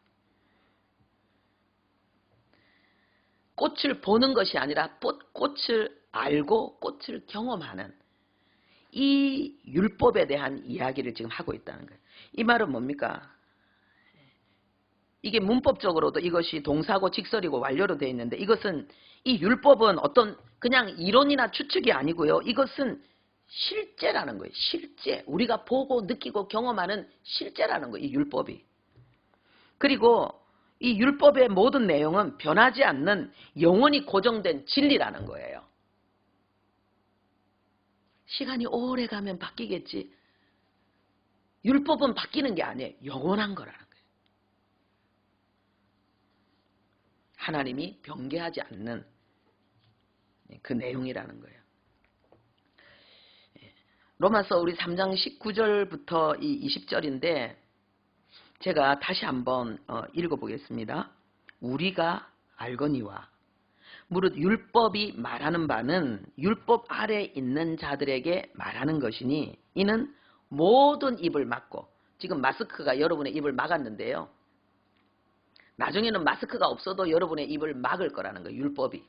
꽃을 보는 것이 아니라 꽃을 알고 꽃을 경험하는 이 율법에 대한 이야기를 지금 하고 있다는 거예요. 이 말은 뭡니까? 이게 문법적으로도 이것이 동사고 직설이고 완료로 되어 있는데 이것은 이 율법은 어떤 그냥 이론이나 추측이 아니고요. 이것은 실제라는 거예요. 실제. 우리가 보고 느끼고 경험하는 실제라는 거예요. 이 율법이. 그리고 이 율법의 모든 내용은 변하지 않는 영원히 고정된 진리라는 거예요. 시간이 오래 가면 바뀌겠지. 율법은 바뀌는 게 아니에요. 영원한 거라는 거예요. 하나님이 변개하지 않는 그 내용이라는 거예요. 로마서 우리 3장 19절부터 이 20절인데 제가 다시 한번 읽어보겠습니다. 우리가 알거니와 무릇 율법이 말하는 바는 율법 아래 있는 자들에게 말하는 것이니 이는 모든 입을 막고 지금 마스크가 여러분의 입을 막았는데요. 나중에는 마스크가 없어도 여러분의 입을 막을 거라는 거예요. 율법이.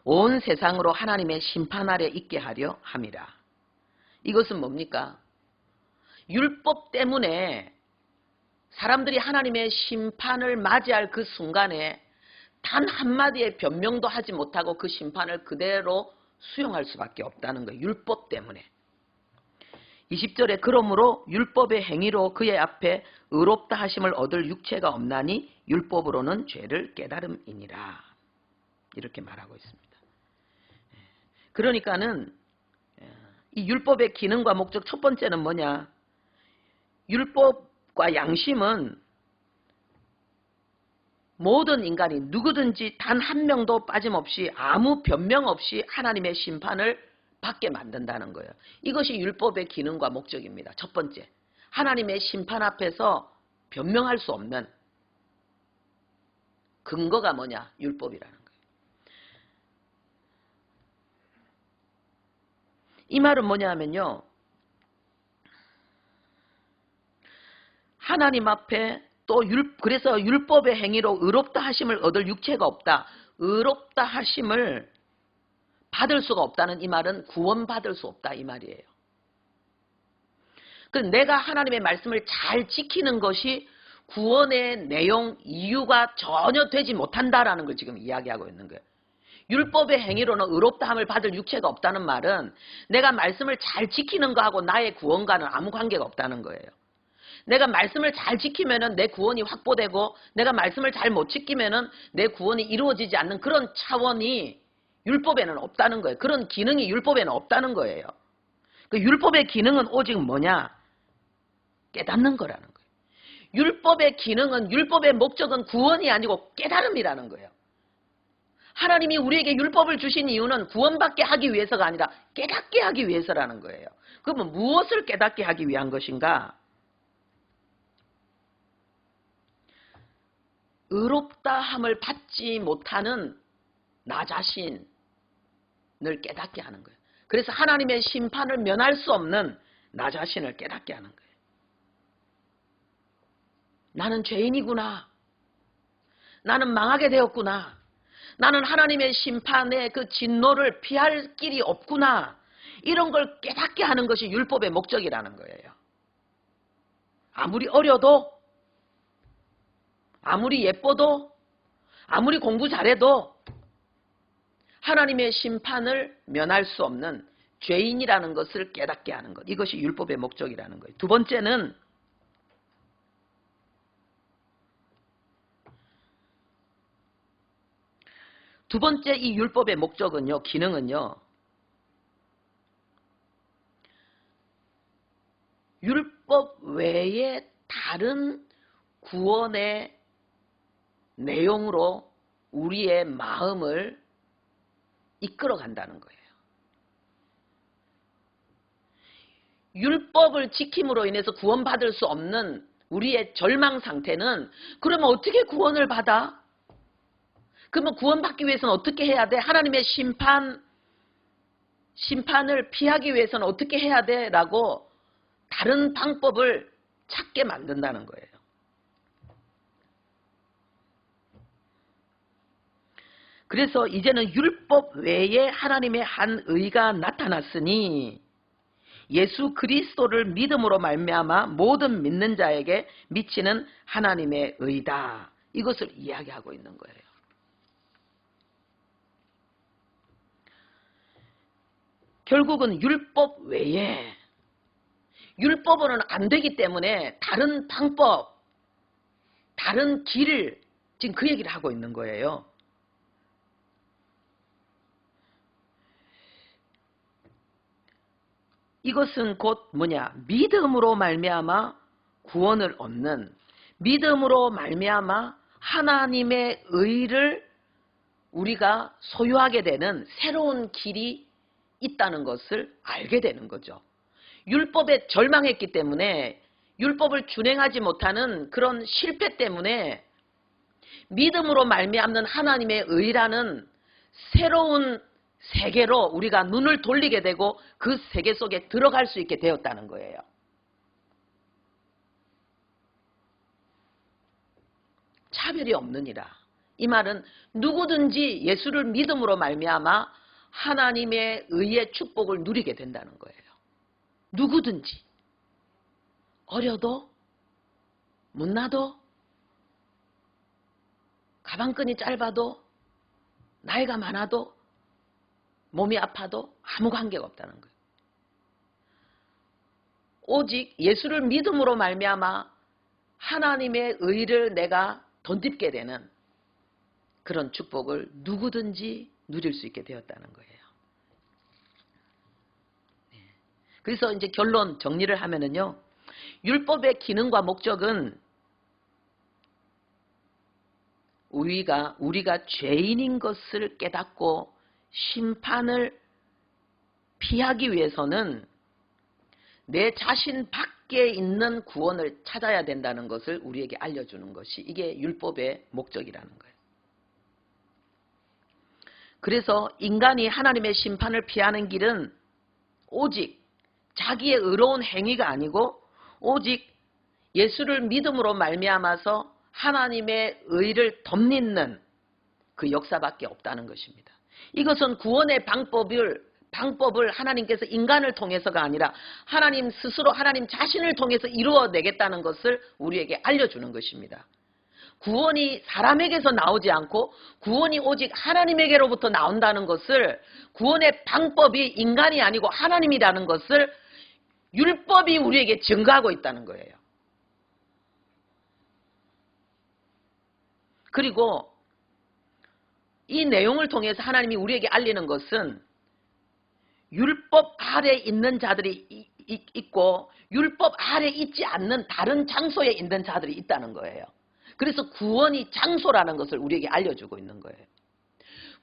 온 세상으로 하나님의 심판 아래 있게 하려 함이라. 이것은 뭡니까? 율법 때문에 사람들이 하나님의 심판을 맞이할 그 순간에 단 한마디의 변명도 하지 못하고 그 심판을 그대로 수용할 수밖에 없다는 거예요. 율법 때문에. 20절에 그러므로 율법의 행위로 그의 앞에 의롭다 하심을 얻을 육체가 없나니 율법으로는 죄를 깨달음이니라. 이렇게 말하고 있습니다. 그러니까는 이 율법의 기능과 목적 첫 번째는 뭐냐? 율법과 양심은 모든 인간이 누구든지 단 한 명도 빠짐없이 아무 변명 없이 하나님의 심판을 받게 만든다는 거예요. 이것이 율법의 기능과 목적입니다. 첫 번째, 하나님의 심판 앞에서 변명할 수 없는 근거가 뭐냐? 율법이라는 거예요. 이 말은 뭐냐 하면요, 하나님 앞에 또 그래서 율법의 행위로 의롭다 하심을 얻을 육체가 없다. 의롭다 하심을 받을 수가 없다는 이 말은 구원받을 수 없다 이 말이에요. 내가 하나님의 말씀을 잘 지키는 것이 구원의 내용, 이유가 전혀 되지 못한다라는 걸 지금 이야기하고 있는 거예요. 율법의 행위로는 의롭다함을 받을 육체가 없다는 말은 내가 말씀을 잘 지키는 거하고 나의 구원과는 아무 관계가 없다는 거예요. 내가 말씀을 잘 지키면은 내 구원이 확보되고 내가 말씀을 잘 못 지키면은 내 구원이 이루어지지 않는 그런 차원이 율법에는 없다는 거예요. 그런 기능이 율법에는 없다는 거예요. 그 율법의 기능은 오직 뭐냐? 깨닫는 거라는 거예요. 율법의 기능은, 율법의 목적은 구원이 아니고 깨달음이라는 거예요. 하나님이 우리에게 율법을 주신 이유는 구원받게 하기 위해서가 아니라 깨닫게 하기 위해서라는 거예요. 그러면 무엇을 깨닫게 하기 위한 것인가? 의롭다함을 받지 못하는 나 자신을 깨닫게 하는 거예요. 그래서 하나님의 심판을 면할 수 없는 나 자신을 깨닫게 하는 거예요. 나는 죄인이구나. 나는 망하게 되었구나. 나는 하나님의 심판의 그 진노를 피할 길이 없구나. 이런 걸 깨닫게 하는 것이 율법의 목적이라는 거예요. 아무리 어려도, 아무리 예뻐도, 아무리 공부 잘해도 하나님의 심판을 면할 수 없는 죄인이라는 것을 깨닫게 하는 것. 이것이 율법의 목적이라는 거예요. 두 번째는 이 율법의 목적은요, 기능은요, 율법 외에 다른 구원의 내용으로 우리의 마음을 이끌어 간다는 거예요. 율법을 지킴으로 인해서 구원받을 수 없는 우리의 절망 상태는 그러면 어떻게 구원을 받아? 그러면 구원받기 위해서는 어떻게 해야 돼? 하나님의 심판을 피하기 위해서는 어떻게 해야 돼? 라고 다른 방법을 찾게 만든다는 거예요. 그래서 이제는 율법 외에 하나님의 한 의가 나타났으니 예수 그리스도를 믿음으로 말미암아 모든 믿는 자에게 미치는 하나님의 의다. 이것을 이야기하고 있는 거예요. 결국은 율법 외에, 율법으로는 안 되기 때문에 다른 방법, 다른 길을 지금 그 얘기를 하고 있는 거예요. 이것은 곧 뭐냐? 믿음으로 말미암아 구원을 얻는, 믿음으로 말미암아 하나님의 의를 우리가 소유하게 되는 새로운 길이 있다는 것을 알게 되는 거죠. 율법에 절망했기 때문에, 율법을 준행하지 못하는 그런 실패 때문에 믿음으로 말미암는 하나님의 의라는 새로운 세계로 우리가 눈을 돌리게 되고 그 세계 속에 들어갈 수 있게 되었다는 거예요. 차별이 없느니라. 이 말은 누구든지 예수를 믿음으로 말미암아 하나님의 의의 축복을 누리게 된다는 거예요. 누구든지. 어려도, 못나도, 가방끈이 짧아도 나이가 많아도 몸이 아파도 아무 관계가 없다는 거예요. 오직 예수를 믿음으로 말미암아 하나님의 의를 내가 덧입게 되는 그런 축복을 누구든지 누릴 수 있게 되었다는 거예요. 그래서 이제 결론 정리를 하면은요, 율법의 기능과 목적은 우리가 죄인인 것을 깨닫고 심판을 피하기 위해서는 내 자신 밖에 있는 구원을 찾아야 된다는 것을 우리에게 알려주는 것이 이게 율법의 목적이라는 거예요. 그래서 인간이 하나님의 심판을 피하는 길은 오직 자기의 의로운 행위가 아니고 오직 예수를 믿음으로 말미암아서 하나님의 의를 덧입는 그 역사밖에 없다는 것입니다. 이것은 구원의 방법을 하나님께서 인간을 통해서가 아니라 하나님 스스로 하나님 자신을 통해서 이루어내겠다는 것을 우리에게 알려주는 것입니다. 구원이 사람에게서 나오지 않고 구원이 오직 하나님에게로부터 나온다는 것을, 구원의 방법이 인간이 아니고 하나님이라는 것을 율법이 우리에게 증거하고 있다는 거예요. 그리고 이 내용을 통해서 하나님이 우리에게 알리는 것은 율법 아래 있는 자들이 있고 율법 아래 있지 않는 다른 장소에 있는 자들이 있다는 거예요. 그래서 구원이 장소라는 것을 우리에게 알려주고 있는 거예요.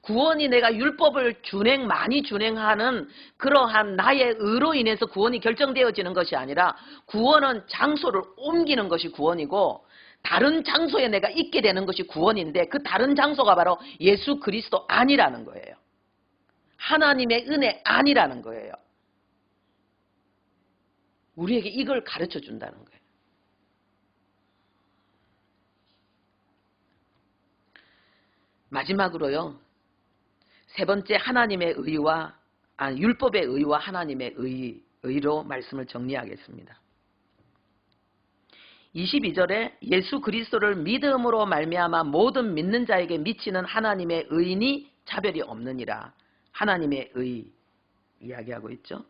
구원이 내가 율법을 많이 준행하는 그러한 나의 의로 인해서 구원이 결정되어지는 것이 아니라 구원은 장소를 옮기는 것이 구원이고 다른 장소에 내가 있게 되는 것이 구원인데 그 다른 장소가 바로 예수 그리스도 안이라는 거예요. 하나님의 은혜 안이라는 거예요. 우리에게 이걸 가르쳐 준다는 거예요. 마지막으로요. 세 번째 하나님의 의와 율법의 의와 하나님의 의로 말씀을 정리하겠습니다. 22절에 예수 그리스도를 믿음으로 말미암아 모든 믿는 자에게 미치는 하나님의 의인이 차별이 없느니라. 하나님의 의 이야기하고 있죠.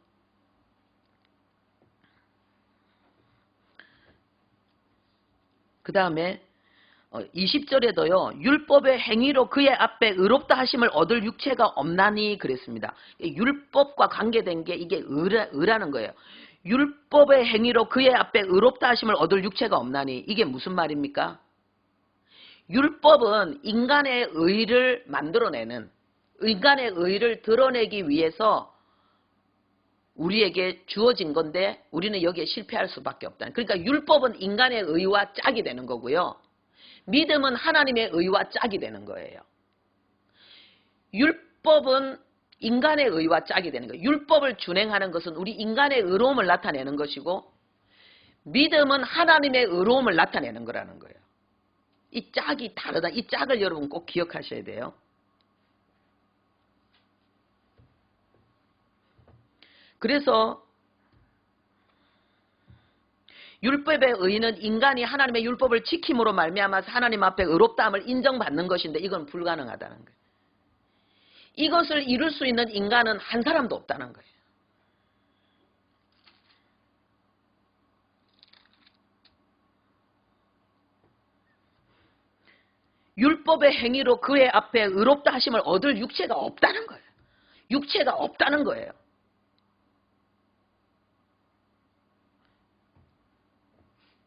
그 다음에 20절에도요. 율법의 행위로 그의 앞에 의롭다 하심을 얻을 육체가 없나니 그랬습니다. 율법과 관계된 게 이게 의라는 거예요. 율법의 행위로 그의 앞에 의롭다 하심을 얻을 육체가 없나니 이게 무슨 말입니까? 율법은 인간의 의를 만들어내는, 인간의 의를 드러내기 위해서 우리에게 주어진 건데 우리는 여기에 실패할 수밖에 없다. 그러니까 율법은 인간의 의와 짝이 되는 거고요. 믿음은 하나님의 의와 짝이 되는 거예요. 율법은 인간의 의와 짝이 되는 거예요. 율법을 준행하는 것은 우리 인간의 의로움을 나타내는 것이고 믿음은 하나님의 의로움을 나타내는 거라는 거예요. 이 짝이 다르다. 이 짝을 여러분 꼭 기억하셔야 돼요. 그래서 율법의 의는 인간이 하나님의 율법을 지킴으로 말미암아서 하나님 앞에 의롭다함을 인정받는 것인데 이건 불가능하다는 거예요. 이것을 이룰 수 있는 인간은 한 사람도 없다는 거예요. 율법의 행위로 그의 앞에 의롭다 하심을 얻을 육체가 없다는 거예요. 육체가 없다는 거예요.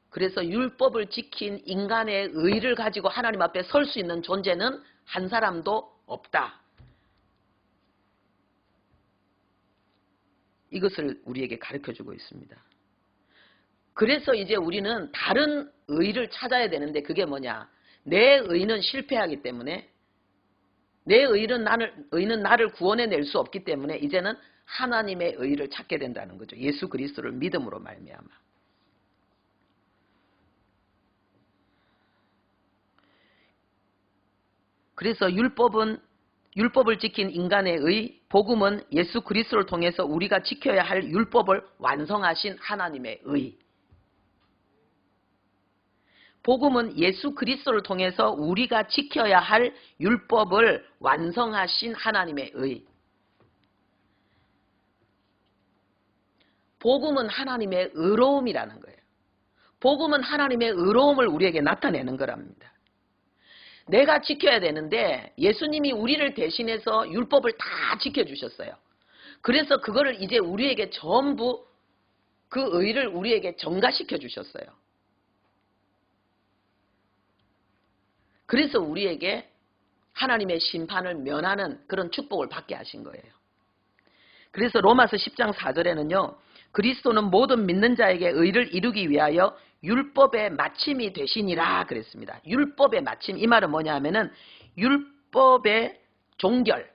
그래서 율법을 지킨 인간의 의를 가지고 하나님 앞에 설 수 있는 존재는 한 사람도 없다. 이것을 우리에게 가르쳐주고 있습니다. 그래서 이제 우리는 다른 의를 찾아야 되는데 그게 뭐냐? 내 의는 실패하기 때문에 내 의는 나를 구원해낼 수 없기 때문에 이제는 하나님의 의를 찾게 된다는 거죠. 예수 그리스도를 믿음으로 말미암아. 그래서 율법을 지킨 인간의 의, 복음은 예수 그리스도를 통해서 우리가 지켜야 할 율법을 완성하신 하나님의 의. 복음은 예수 그리스도를 통해서 우리가 지켜야 할 율법을 완성하신 하나님의 의. 복음은 하나님의 의로움이라는 거예요. 복음은 하나님의 의로움을 우리에게 나타내는 거랍니다. 내가 지켜야 되는데 예수님이 우리를 대신해서 율법을 다 지켜주셨어요. 그래서 그거를 이제 우리에게 전부 그 의를 우리에게 전가시켜 주셨어요. 그래서 우리에게 하나님의 심판을 면하는 그런 축복을 받게 하신 거예요. 그래서 로마서 10장 4절에는요. 그리스도는 모든 믿는 자에게 의를 이루기 위하여 율법의 마침이 되시니라 그랬습니다. 율법의 마침, 이 말은 뭐냐 하면은 율법의 종결,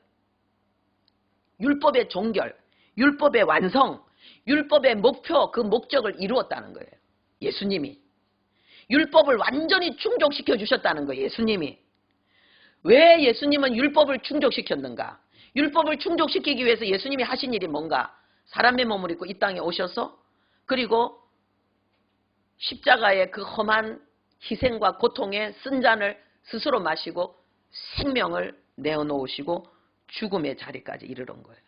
율법의 종결, 율법의 완성, 율법의 목표, 그 목적을 이루었다는 거예요. 예수님이. 율법을 완전히 충족시켜 주셨다는 거예요. 예수님이. 왜 예수님은 율법을 충족시켰는가? 율법을 충족시키기 위해서 예수님이 하신 일이 뭔가? 사람의 몸을 입고 이 땅에 오셔서 그리고 십자가의 그 험한 희생과 고통의 쓴 잔을 스스로 마시고 생명을 내어놓으시고 죽음의 자리까지 이르는 거예요.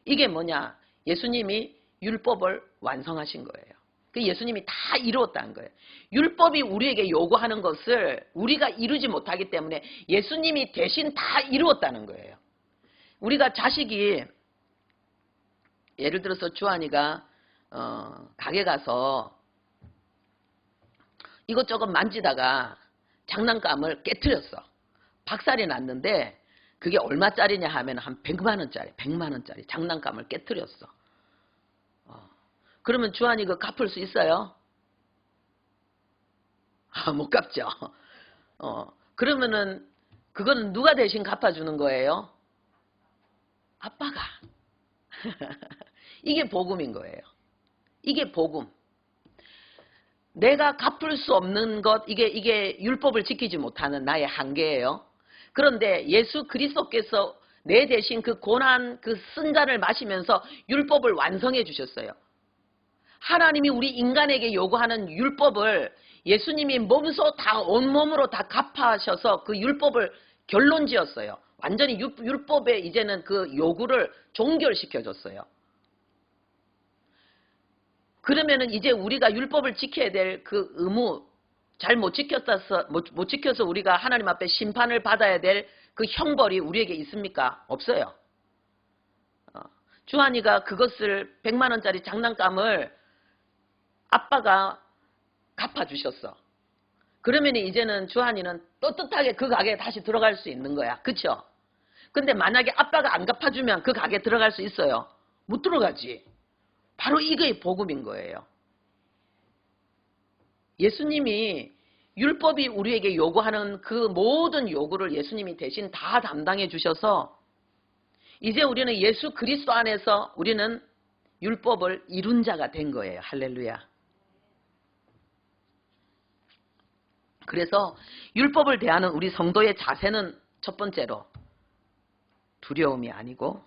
이게 뭐냐? 예수님이 율법을 완성하신 거예요. 예수님이 다 이루었다는 거예요. 율법이 우리에게 요구하는 것을 우리가 이루지 못하기 때문에 예수님이 대신 다 이루었다는 거예요. 우리가 자식이 예를 들어서 주한이가 가게 가서 이것저것 만지다가 장난감을 깨트렸어. 박살이 났는데 그게 얼마짜리냐 하면 한 100만 원짜리 장난감을 깨트렸어. 그러면 주한이 그 갚을 수 있어요? 못 갚죠. 그러면은 그거는 누가 대신 갚아주는 거예요? 아빠가. 이게 복음인 거예요. 이게 복음. 내가 갚을 수 없는 것, 이게 율법을 지키지 못하는 나의 한계예요. 그런데 예수 그리스도께서 내 대신 그 고난, 그 쓴 잔을 마시면서 율법을 완성해 주셨어요. 하나님이 우리 인간에게 요구하는 율법을 예수님이 몸소 다 온몸으로 다 갚아셔서 그 율법을 결론 지었어요. 완전히 율법에 이제는 그 요구를 종결시켜줬어요. 그러면은 이제 우리가 율법을 지켜야 될 그 의무, 잘 못 지켜서 우리가 하나님 앞에 심판을 받아야 될 그 형벌이 우리에게 있습니까? 없어요. 주한이가 그것을 100만 원짜리 장난감을 아빠가 갚아주셨어. 그러면 이제는 주한이는 떳떳하게 그 가게에 다시 들어갈 수 있는 거야. 그쵸? 근데 만약에 아빠가 안 갚아주면 그 가게에 들어갈 수 있어요? 못 들어가지. 바로 이게 복음인 거예요. 예수님이 율법이 우리에게 요구하는 그 모든 요구를 예수님이 대신 다 담당해 주셔서 이제 우리는 예수 그리스도 안에서 우리는 율법을 이룬 자가 된 거예요. 할렐루야. 그래서 율법을 대하는 우리 성도의 자세는 첫 번째로 두려움이 아니고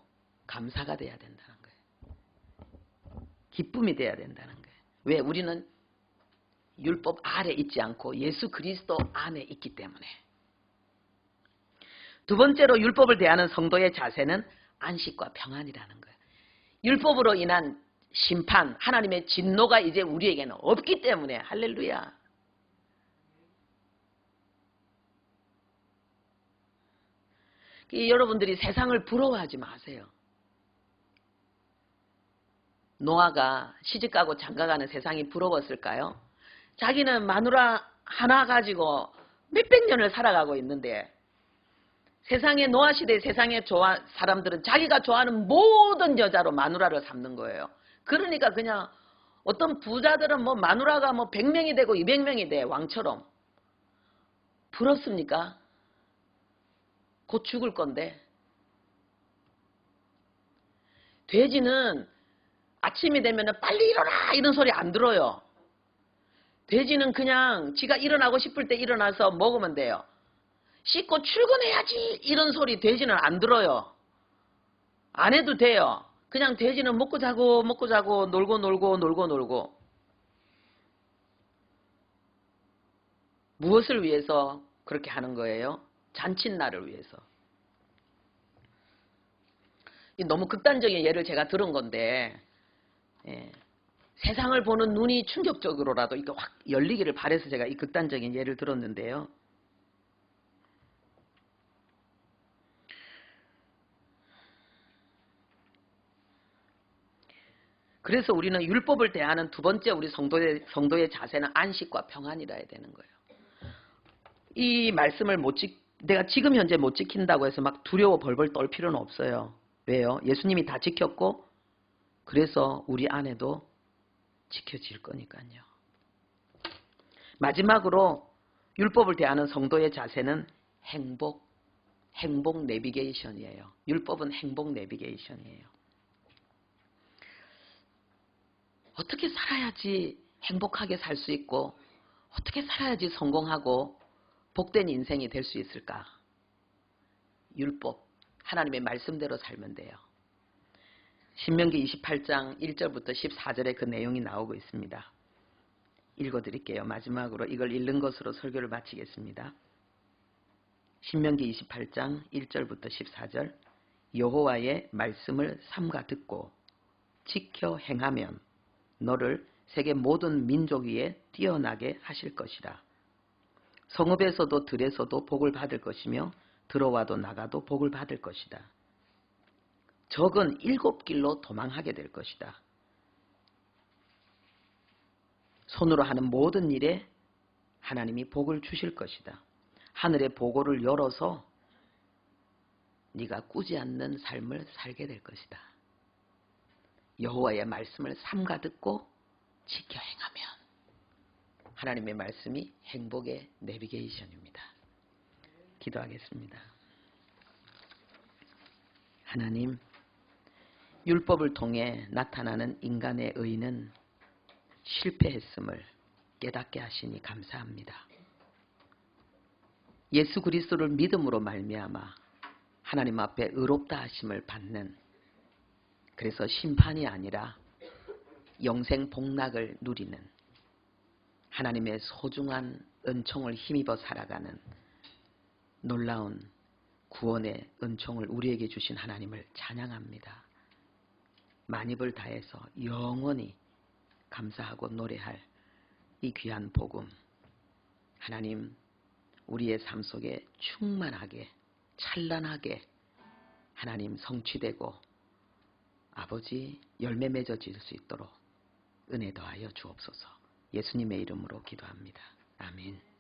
감사가 돼야 된다는 거예요. 기쁨이 돼야 된다는 거예요. 왜? 우리는 율법 아래 있지 않고 예수 그리스도 안에 있기 때문에. 두 번째로 율법을 대하는 성도의 자세는 안식과 평안이라는 거예요. 율법으로 인한 심판, 하나님의 진노가 이제 우리에게는 없기 때문에. 할렐루야. 여러분들이 세상을 부러워하지 마세요. 노아가 시집가고 장가가는 세상이 부러웠을까요? 자기는 마누라 하나 가지고 몇백 년을 살아가고 있는데 세상의 노아 시대 세상의 사람들은 자기가 좋아하는 모든 여자로 마누라를 삼는 거예요. 그러니까 그냥 어떤 부자들은 뭐 마누라가 뭐 100명이 되고 200명이 돼 왕처럼. 부럽습니까? 곧 죽을 건데. 돼지는 아침이 되면 빨리 일어나 이런 소리 안 들어요. 돼지는 그냥 지가 일어나고 싶을 때 일어나서 먹으면 돼요. 씻고 출근해야지 이런 소리 돼지는 안 들어요. 안 해도 돼요. 그냥 돼지는 먹고 자고 놀고. 무엇을 위해서 그렇게 하는 거예요? 잔칫날을 위해서. 너무 극단적인 예를 제가 들은 건데, 예, 세상을 보는 눈이 충격적으로라도 이렇게 확 열리기를 바라서 제가 이 극단적인 예를 들었는데요. 그래서 우리는 율법을 대하는 두 번째 우리 성도의 자세는 안식과 평안이라 해야 되는 거예요. 이 말씀을 내가 지금 현재 못 지킨다고 해서 막 두려워 벌벌 떨 필요는 없어요. 왜요? 예수님이 다 지켰고 그래서 우리 안에도 지켜질 거니까요. 마지막으로 율법을 대하는 성도의 자세는 행복 내비게이션이에요. 율법은 행복 내비게이션이에요. 어떻게 살아야지 행복하게 살 수 있고 어떻게 살아야지 성공하고 복된 인생이 될 수 있을까? 율법, 하나님의 말씀대로 살면 돼요. 신명기 28장 1절부터 14절에 그 내용이 나오고 있습니다. 읽어드릴게요. 마지막으로 이걸 읽는 것으로 설교를 마치겠습니다. 신명기 28장 1절부터 14절 여호와의 말씀을 삼가 듣고 지켜 행하면 너를 세계 모든 민족 위에 뛰어나게 하실 것이라. 성읍에서도 들에서도 복을 받을 것이며 들어와도 나가도 복을 받을 것이다. 적은 7길로 도망하게 될 것이다. 손으로 하는 모든 일에 하나님이 복을 주실 것이다. 하늘의 보고를 열어서 네가 꾸지 않는 삶을 살게 될 것이다. 여호와의 말씀을 삼가 듣고 지켜 행하면 하나님의 말씀이 행복의 내비게이션입니다. 기도하겠습니다. 하나님, 율법을 통해 나타나는 인간의 의는 실패했음을 깨닫게 하시니 감사합니다. 예수 그리스도를 믿음으로 말미암아 하나님 앞에 의롭다 하심을 받는, 그래서 심판이 아니라 영생 복락을 누리는 하나님의 소중한 은총을 힘입어 살아가는 놀라운 구원의 은총을 우리에게 주신 하나님을 찬양합니다. 만입을 다해서 영원히 감사하고 노래할 이 귀한 복음, 하나님 우리의 삶 속에 충만하게 찬란하게 하나님 성취되고 아버지 열매 맺어질 수 있도록 은혜 더하여 주옵소서. 예수님의 이름으로 기도합니다. 아멘.